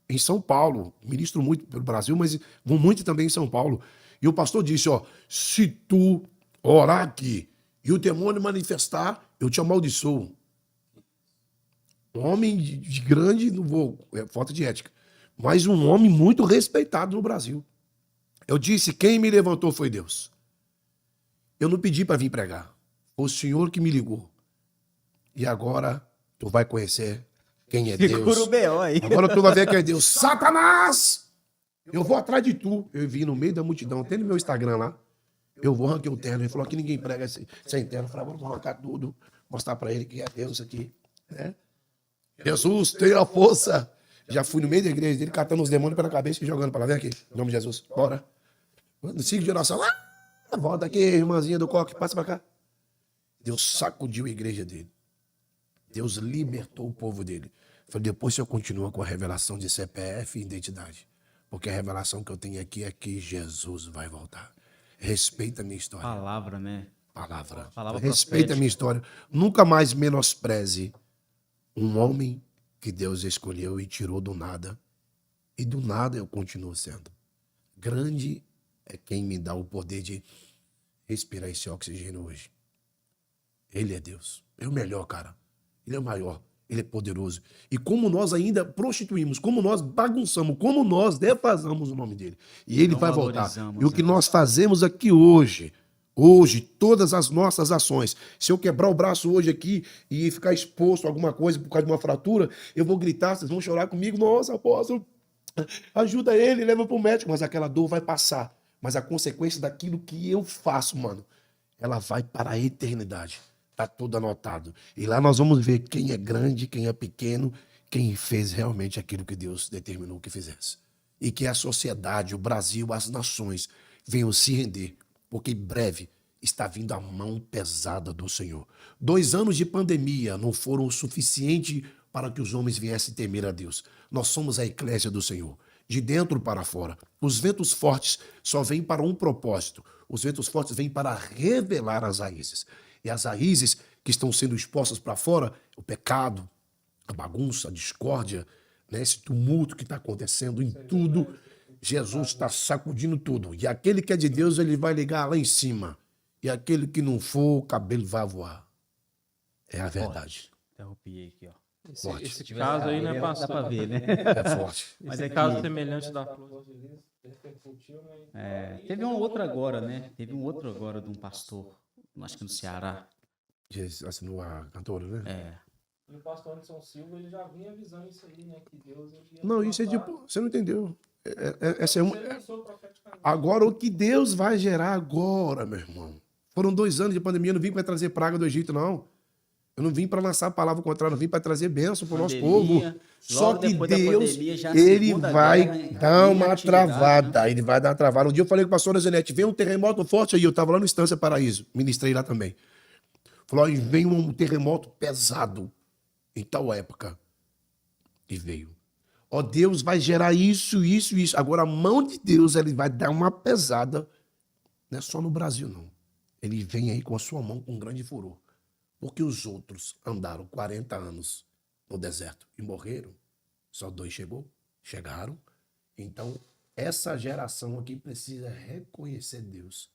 em São Paulo, ministro muito pelo Brasil, mas vou muito também em São Paulo, e o pastor disse, ó, se tu orar aqui e o demônio manifestar, eu te amaldiçoo. Um homem de grande, não vou, é falta de ética, mas um homem muito respeitado no Brasil. Eu disse, quem me levantou foi Deus. Eu não pedi para vir pregar. Foi o Senhor que me ligou. E agora tu vai conhecer quem é Deus. Segura o B.O. aí. Agora tu vai ver quem é Deus. Satanás! Eu vou atrás de tu. Eu vi no meio da multidão, tem no meu Instagram lá. Eu vou arrancar o terno. Ele falou que ninguém prega sem terno. Eu falei, vamos arrancar tudo, mostrar para ele que é Deus aqui. Né? Jesus, tem a força. Já fui no meio da igreja dele, catando os demônios pela cabeça e jogando para lá. Vem aqui, em nome de Jesus. Bora. No ciclo de oração. Volta aqui, irmãzinha do coque, passa para cá. Deus sacudiu a igreja dele. Deus libertou o povo dele. Falei, depois você continua com a revelação de CPF e identidade. Porque a revelação que eu tenho aqui é que Jesus vai voltar. Respeita a minha história. Palavra, né? Palavra. Palavra Respeita profética. a minha história. Nunca mais menospreze um homem que Deus escolheu e tirou do nada. E do nada eu continuo sendo. Grande é quem me dá o poder de respirar esse oxigênio hoje. Ele é Deus. É o melhor, cara. Ele é o maior. Ele é poderoso. E como nós ainda prostituímos, como nós bagunçamos, como nós defasamos o nome dele. E ele Não vai voltar. valorizamos, E o que né? nós fazemos aqui hoje, todas as nossas ações, se eu quebrar o braço hoje aqui e ficar exposto a alguma coisa por causa de uma fratura, eu vou gritar, vocês vão chorar comigo, nossa, apóstolo, ajuda ele, leva pro médico, mas aquela dor vai passar. Mas a consequência daquilo que eu faço, mano, ela vai para a eternidade. Tá tudo anotado. E lá nós vamos ver quem é grande, quem é pequeno, quem fez realmente aquilo que Deus determinou que fizesse. E que a sociedade, o Brasil, as nações venham se render, porque em breve está vindo a mão pesada do Senhor. 2 anos de pandemia não foram o suficiente para que os homens viessem temer a Deus. Nós somos a eclésia do Senhor, de dentro para fora. Os ventos fortes só vêm para um propósito. Os ventos fortes vêm para revelar as raízes. E as raízes que estão sendo expostas para fora, o pecado, a bagunça, a discórdia, né, esse tumulto que está acontecendo em tudo, Jesus está sacudindo tudo. E aquele que é de Deus, ele vai ligar lá em cima. E aquele que não for, o cabelo vai voar. É a verdade. Interrompi aqui, ó. Forte. Esse caso aí, né, Dá pastor? pra ver, né? É forte. Mas Esse é caso que- semelhante da flor de lis, repercutiu, né? É, teve um outro agora, né? Teve um outro agora de um pastor, acho que no Ceará. Assinou a cantora, né? É. E o pastor Anderson Silva, ele já vinha avisando isso aí, né? Que Deus ele ia Não, isso é levantar. tipo. Você não entendeu. Essa é uma. Ele lançou profeticamente. Agora, o que Deus vai gerar agora, meu irmão? Foram 2 anos de pandemia, eu não vim para trazer praga do Egito, não. Eu não vim para lançar a palavra contrária, eu vim para trazer bênção para o nosso povo. Pandemia, Só logo que depois da Deus, pandemia, já a ele Segunda vai Guerra, dar em uma atividade, travada. né? Ele vai dar uma travada. Um dia eu falei com o pastor Zenete, vem um terremoto forte aí. Eu estava lá no Estância Paraíso, ministrei lá também. Falou, ó, vem um terremoto pesado em tal época. E veio. Ó, Deus vai gerar isso, isso, isso. Agora, a mão de Deus, ele vai dar uma pesada. Não é só no Brasil, não. Ele vem aí com a sua mão com grande furor. Porque os outros andaram 40 anos no deserto e morreram. Só 2 chegaram. Então, essa geração aqui precisa reconhecer Deus.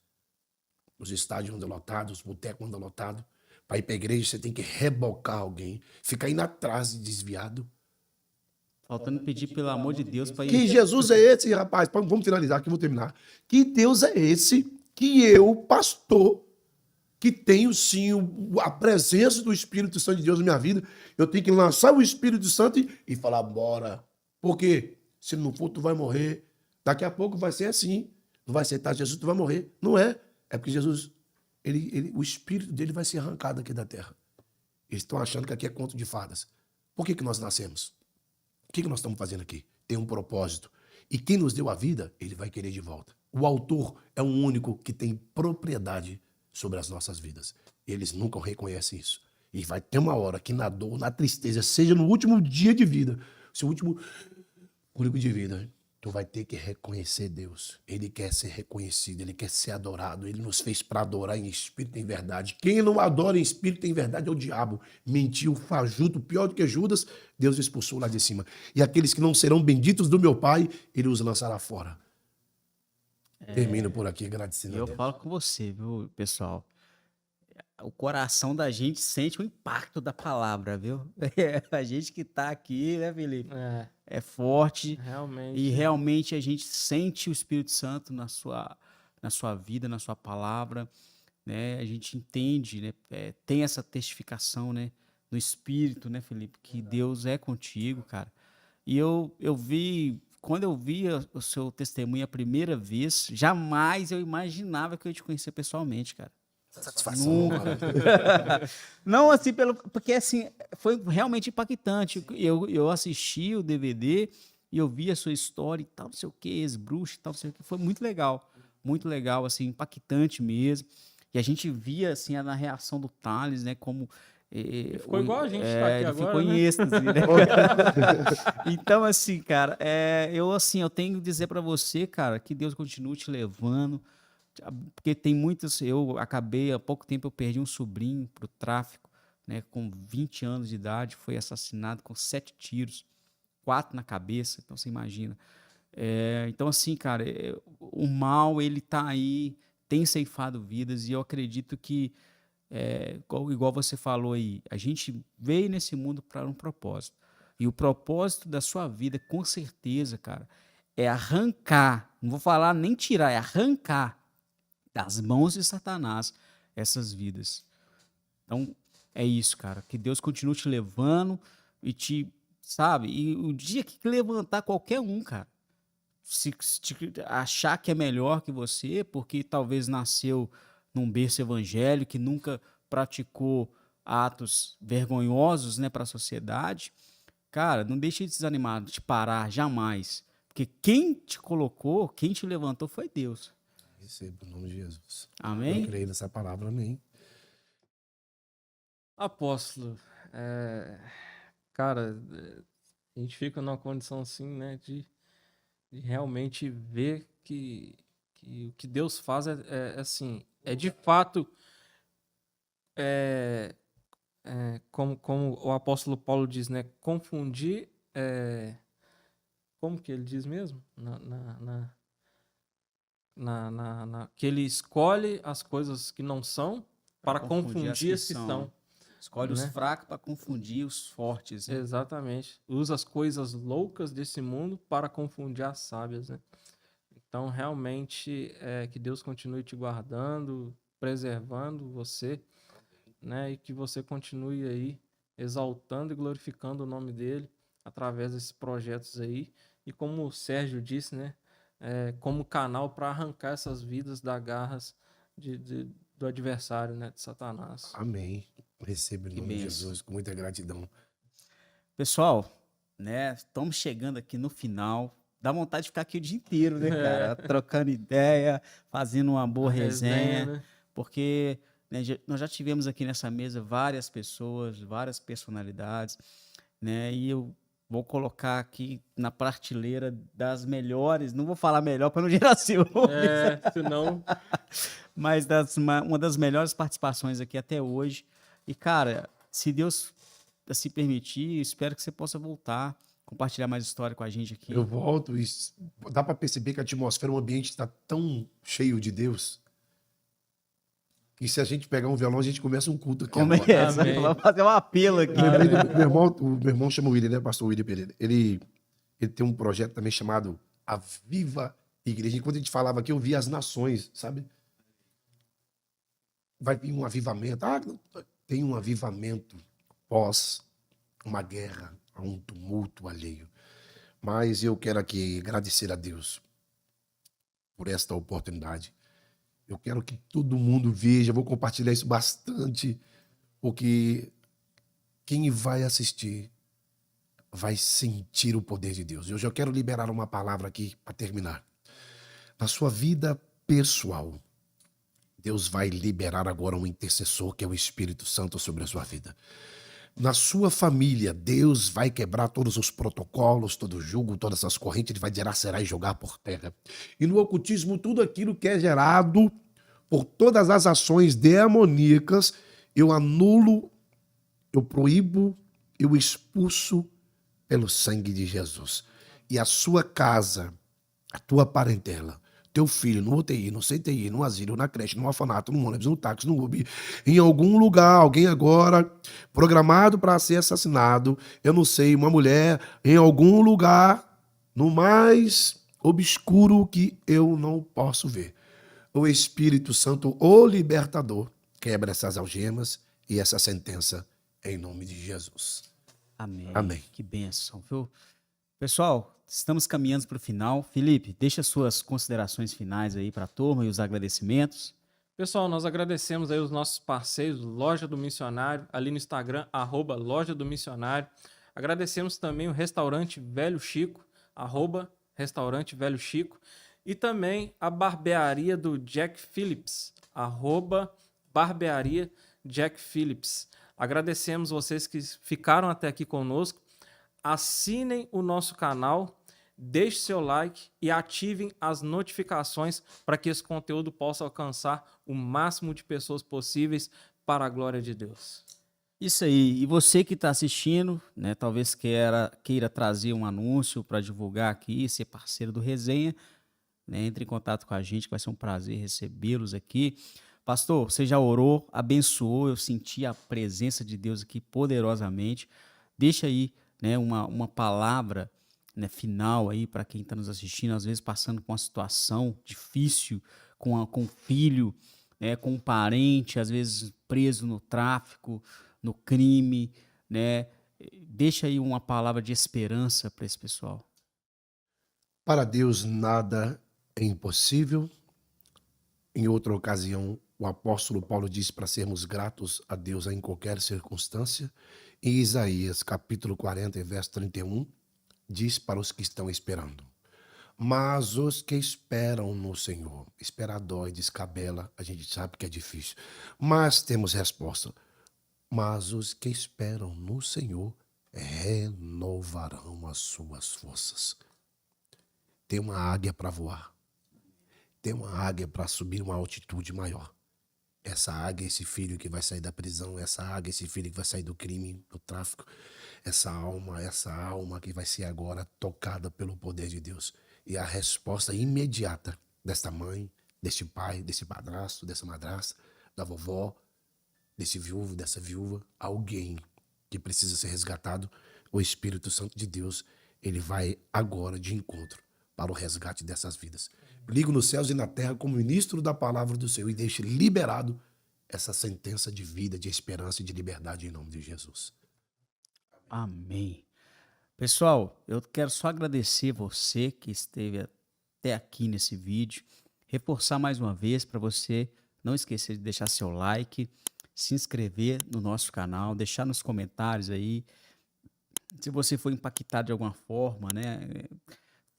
Os estádios andam lotados, os botecos andam lotados. Para ir para a igreja, você tem que rebocar alguém. Ficar indo atrás de desviado. Faltando pedir pelo amor de Deus para Que ir. Jesus é esse, rapaz? Vamos finalizar aqui, vou terminar. Que Deus é esse que eu, pastor, que tenho sim a presença do Espírito Santo de Deus na minha vida, eu tenho que lançar o Espírito Santo e falar, bora. Por quê? Se não for, tu vai morrer. Daqui a pouco vai ser assim. Não vai aceitar Jesus, tu vai morrer. Não é. É porque Jesus, o Espírito dele vai ser arrancado aqui da terra. Eles estão achando que aqui é conto de fadas. Por que nós nascemos? O que nós estamos fazendo aqui? Tem um propósito. E quem nos deu a vida, ele vai querer de volta. O autor é o único que tem propriedade sobre as nossas vidas. Eles nunca reconhecem isso. E vai ter uma hora que na dor, na tristeza, seja no último dia de vida, seu último único de vida, tu vai ter que reconhecer Deus. Ele quer ser reconhecido, ele quer ser adorado. Ele nos fez para adorar em espírito e em verdade. Quem não adora em espírito e em verdade é o diabo. Mentiu, fajuto, pior do que Judas, Deus expulsou lá de cima. E aqueles que não serão benditos do meu Pai, ele os lançará fora. Termino por aqui, agradecendo a Eu Deus. falo com você, viu, pessoal? O coração da gente sente o impacto da palavra, viu? A gente que tá aqui, né, Felipe? É forte. Realmente. E realmente a gente sente o Espírito Santo na sua vida, na sua palavra, né? A gente entende, né? Tem essa testificação, né? No Espírito, né, Felipe? Que Deus é contigo, cara. E eu vi, quando eu vi o seu testemunho a primeira vez, jamais eu imaginava que eu ia te conhecer pessoalmente, cara. Satisfação. Nunca. Não, assim, porque assim, foi realmente impactante. Eu assisti o DVD e eu vi a sua história e tal, não sei o que, ex-bruxo e tal, não sei o que. Foi muito legal, assim, impactante mesmo. E a gente via, assim, na reação do Thales, né, como... Ficou igual a gente tá aqui ele agora, ficou em né? êxtase, né? Então, assim, cara, eu tenho que dizer pra você, cara, que Deus continue te levando, porque tem muitas. Eu acabei, há pouco tempo, eu perdi um sobrinho pro tráfico, né? Com 20 anos de idade, foi assassinado com 7 tiros, 4 na cabeça. Então você imagina. Então, assim, cara, o mal, ele tá aí, tem ceifado vidas, e eu acredito que, igual você falou aí, a gente veio nesse mundo para um propósito. E o propósito da sua vida, com certeza, cara, é arrancar, não vou falar nem tirar, é arrancar das mãos de Satanás essas vidas. Então, é isso, cara. Que Deus continue te levando e sabe? E o dia que levantar qualquer um, cara, se achar que é melhor que você, porque talvez nasceu num berço evangélico, que nunca praticou atos vergonhosos, né, para a sociedade, cara, não deixe de desanimar, de parar, jamais. Porque quem te colocou, quem te levantou foi Deus. Recebo o nome de Jesus. Eu Amém? creio nessa palavra, amém. Apóstolo, cara, a gente fica numa condição assim, né, de realmente ver que o que Deus faz assim, é de fato, é, como o apóstolo Paulo diz, né, confundir, como que ele diz mesmo? Que ele escolhe as coisas que não são Para para confundir as confundir que as que são. são, Escolhe os né? fracos para confundir os fortes, né? Exatamente. Usa as coisas loucas desse mundo para confundir as sábias, né? Então, realmente, que Deus continue te guardando, preservando você, né? E que você continue aí exaltando e glorificando o nome dele através desses projetos aí. E como o Sérgio disse, né? Como canal para arrancar essas vidas das garras do adversário, né? De Satanás. Amém. Recebo em Que nome de benção. Jesus com muita gratidão. Pessoal, né? Estamos chegando aqui no final. Dá vontade de ficar aqui o dia inteiro, né, cara? Trocando ideia, fazendo uma boa A resenha, resenha. né? Porque, né, nós já tivemos aqui nessa mesa várias pessoas, várias personalidades, né? E eu vou colocar aqui na prateleira das melhores. Não vou falar melhor para não gerar ciúmes, Senão. mas uma das melhores participações aqui até hoje. E, cara, se Deus assim permitir, espero que você possa voltar, compartilhar mais história com a gente aqui. Eu volto e dá para perceber que a atmosfera, o ambiente está tão cheio de Deus, que se a gente pegar um violão, a gente começa um culto aqui agora. Começa, Amém. vamos fazer um apelo aqui. Eu lembrei do meu irmão, o meu irmão chama William, né, pastor William Pereira. Ele tem um projeto também chamado A Viva Igreja. Enquanto a gente falava aqui, eu via as nações, sabe? Vai vir um avivamento. Tem um avivamento pós uma guerra, um tumulto alheio. Mas eu quero aqui agradecer a Deus por esta oportunidade. Eu quero que todo mundo veja, vou compartilhar isso bastante, porque quem vai assistir vai sentir o poder de Deus. Eu já quero liberar uma palavra aqui para terminar. Na sua vida pessoal, Deus vai liberar agora um intercessor, que é o Espírito Santo, sobre a sua vida. Na sua família, Deus vai quebrar todos os protocolos, todo o jugo, todas as correntes, ele vai dilacerar e jogar por terra. E no ocultismo, tudo aquilo que é gerado por todas as ações demoníacas, eu anulo, eu proíbo, eu expulso pelo sangue de Jesus. E a sua casa, a tua parentela, teu filho no UTI, no CTI, no asilo, na creche, no orfanato, no ônibus, no táxi, no Uber, em algum lugar, alguém agora programado para ser assassinado, eu não sei, uma mulher em algum lugar, no mais obscuro que eu não posso ver. O Espírito Santo, o libertador, quebra essas algemas e essa sentença em nome de Jesus. Amém. Amém. Que bênção, viu? Pessoal, estamos caminhando para o final. Felipe, deixa suas considerações finais aí para a turma e os agradecimentos. Pessoal, nós agradecemos aí os nossos parceiros, Loja do Missionário, ali no Instagram, @Loja do Missionário. Agradecemos também o Restaurante Velho Chico, @Restaurante Velho Chico. E também a Barbearia do Jack Phillips, @Barbearia Jack Phillips. Agradecemos vocês que ficaram até aqui conosco. Assinem o nosso canal, deixe seu like e ativem as notificações para que esse conteúdo possa alcançar o máximo de pessoas possíveis para a glória de Deus. Isso aí. E você que está assistindo, né, talvez queira trazer um anúncio para divulgar aqui, ser parceiro do Resenha, né, entre em contato com a gente, que vai ser um prazer recebê-los aqui. Pastor, você já orou, abençoou, eu senti a presença de Deus aqui poderosamente. Deixa aí, né, uma palavra, né, final aí para quem está nos assistindo, às vezes passando por uma situação difícil com um filho, né, com um parente, às vezes preso no tráfico, no crime, né? Deixa aí uma palavra de esperança para esse pessoal. Para Deus nada é impossível. Em outra ocasião, o apóstolo Paulo disse para sermos gratos a Deus em qualquer circunstância. Em Isaías, capítulo 40, verso 31, diz para os que estão esperando. Mas os que esperam no Senhor, esperar dói, descabela, a gente sabe que é difícil, mas temos resposta. Mas os que esperam no Senhor renovarão as suas forças. Tem uma águia para voar. Tem uma águia para subir uma altitude maior. Essa águia, esse filho que vai sair da prisão, essa águia, esse filho que vai sair do crime, do tráfico, essa alma que vai ser agora tocada pelo poder de Deus. E a resposta imediata desta mãe, deste pai, desse padrasto, dessa madrasta, da vovó, desse viúvo, dessa viúva, alguém que precisa ser resgatado, o Espírito Santo de Deus, ele vai agora de encontro para o resgate dessas vidas. Ligo nos céus e na terra como ministro da palavra do Senhor e deixe liberado essa sentença de vida, de esperança e de liberdade em nome de Jesus. Amém. Pessoal, eu quero só agradecer você que esteve até aqui nesse vídeo, reforçar mais uma vez para você não esquecer de deixar seu like, se inscrever no nosso canal, deixar nos comentários aí se você foi impactado de alguma forma, né?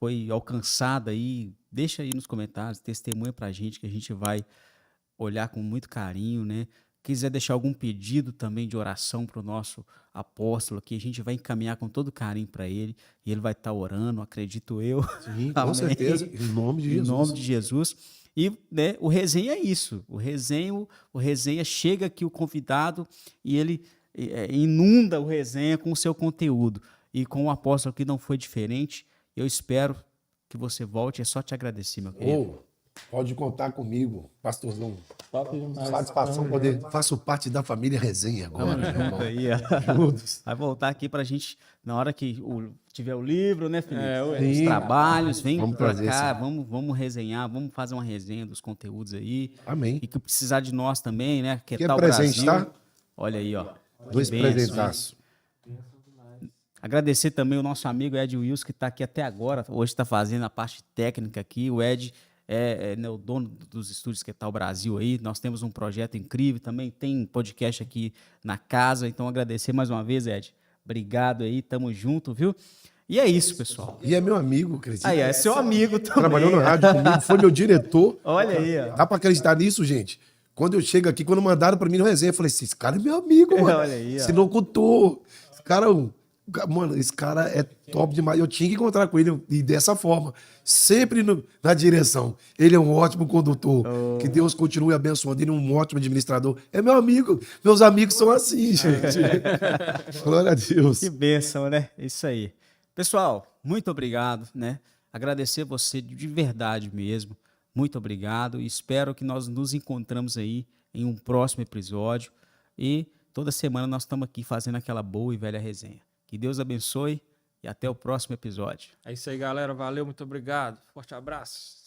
Foi alcançado aí, deixa aí nos comentários, testemunha pra gente que a gente vai olhar com muito carinho, né? Quiser deixar algum pedido também de oração para o nosso apóstolo aqui, a gente vai encaminhar com todo carinho para ele e ele vai estar orando, acredito eu. Sim, com Amém. certeza, em nome de Em Jesus. nome de Jesus. E, né, o resenha é isso. O resenha chega aqui o convidado e ele inunda o resenha com o seu conteúdo. E com o apóstolo aqui não foi diferente. Eu espero que você volte. É só te agradecer, meu querido. Pode contar comigo, pastorzão. Top demais. Satisfação poder. Faço parte da família Resenha agora, meu irmão. Aí, ó. Juntos. Vai voltar aqui pra gente, na hora que tiver o livro, né, Felipe? Os Sim. trabalhos, vem Vamos pra trazer cá, vamos resenhar, vamos fazer uma resenha dos conteúdos aí. Amém. E que precisar de nós também, né? Que Quer tal o presente, Brasil? tá? Olha aí, ó. Dois Que bênção, hein? presentaços. Agradecer também o nosso amigo Ed Wilson, que está aqui até agora. Hoje está fazendo a parte técnica aqui. O Ed né, o dono dos estúdios Que Tal Brasil aí. Nós temos um projeto incrível. Também tem podcast aqui na casa. Então, agradecer mais uma vez, Ed. Obrigado aí. Tamo junto, viu? E é isso, pessoal. E é meu amigo, acredita? Aí, é seu amigo também. Trabalhou no rádio comigo, foi meu diretor. Olha aí, ó. Dá pra acreditar nisso, gente? Quando eu chego aqui, quando mandaram pra mim no resenha, eu falei assim, esse cara é meu amigo, mano. Olha aí, ó. Esse locutor. Esse cara, mano, esse cara é top demais. Eu tinha que encontrar com ele e dessa forma. Sempre na direção. Ele é um ótimo condutor. Que Deus continue abençoando. Ele é um ótimo administrador. É meu amigo. Meus amigos são assim, gente. Glória a Deus. Que bênção, né? Isso aí. Pessoal, muito obrigado, né? Agradecer você de verdade mesmo. Muito obrigado e espero que nós nos encontramos aí em um próximo episódio. E toda semana nós estamos aqui fazendo aquela boa e velha resenha. Que Deus abençoe e até o próximo episódio. É isso aí, galera. Valeu, muito obrigado. Forte abraço.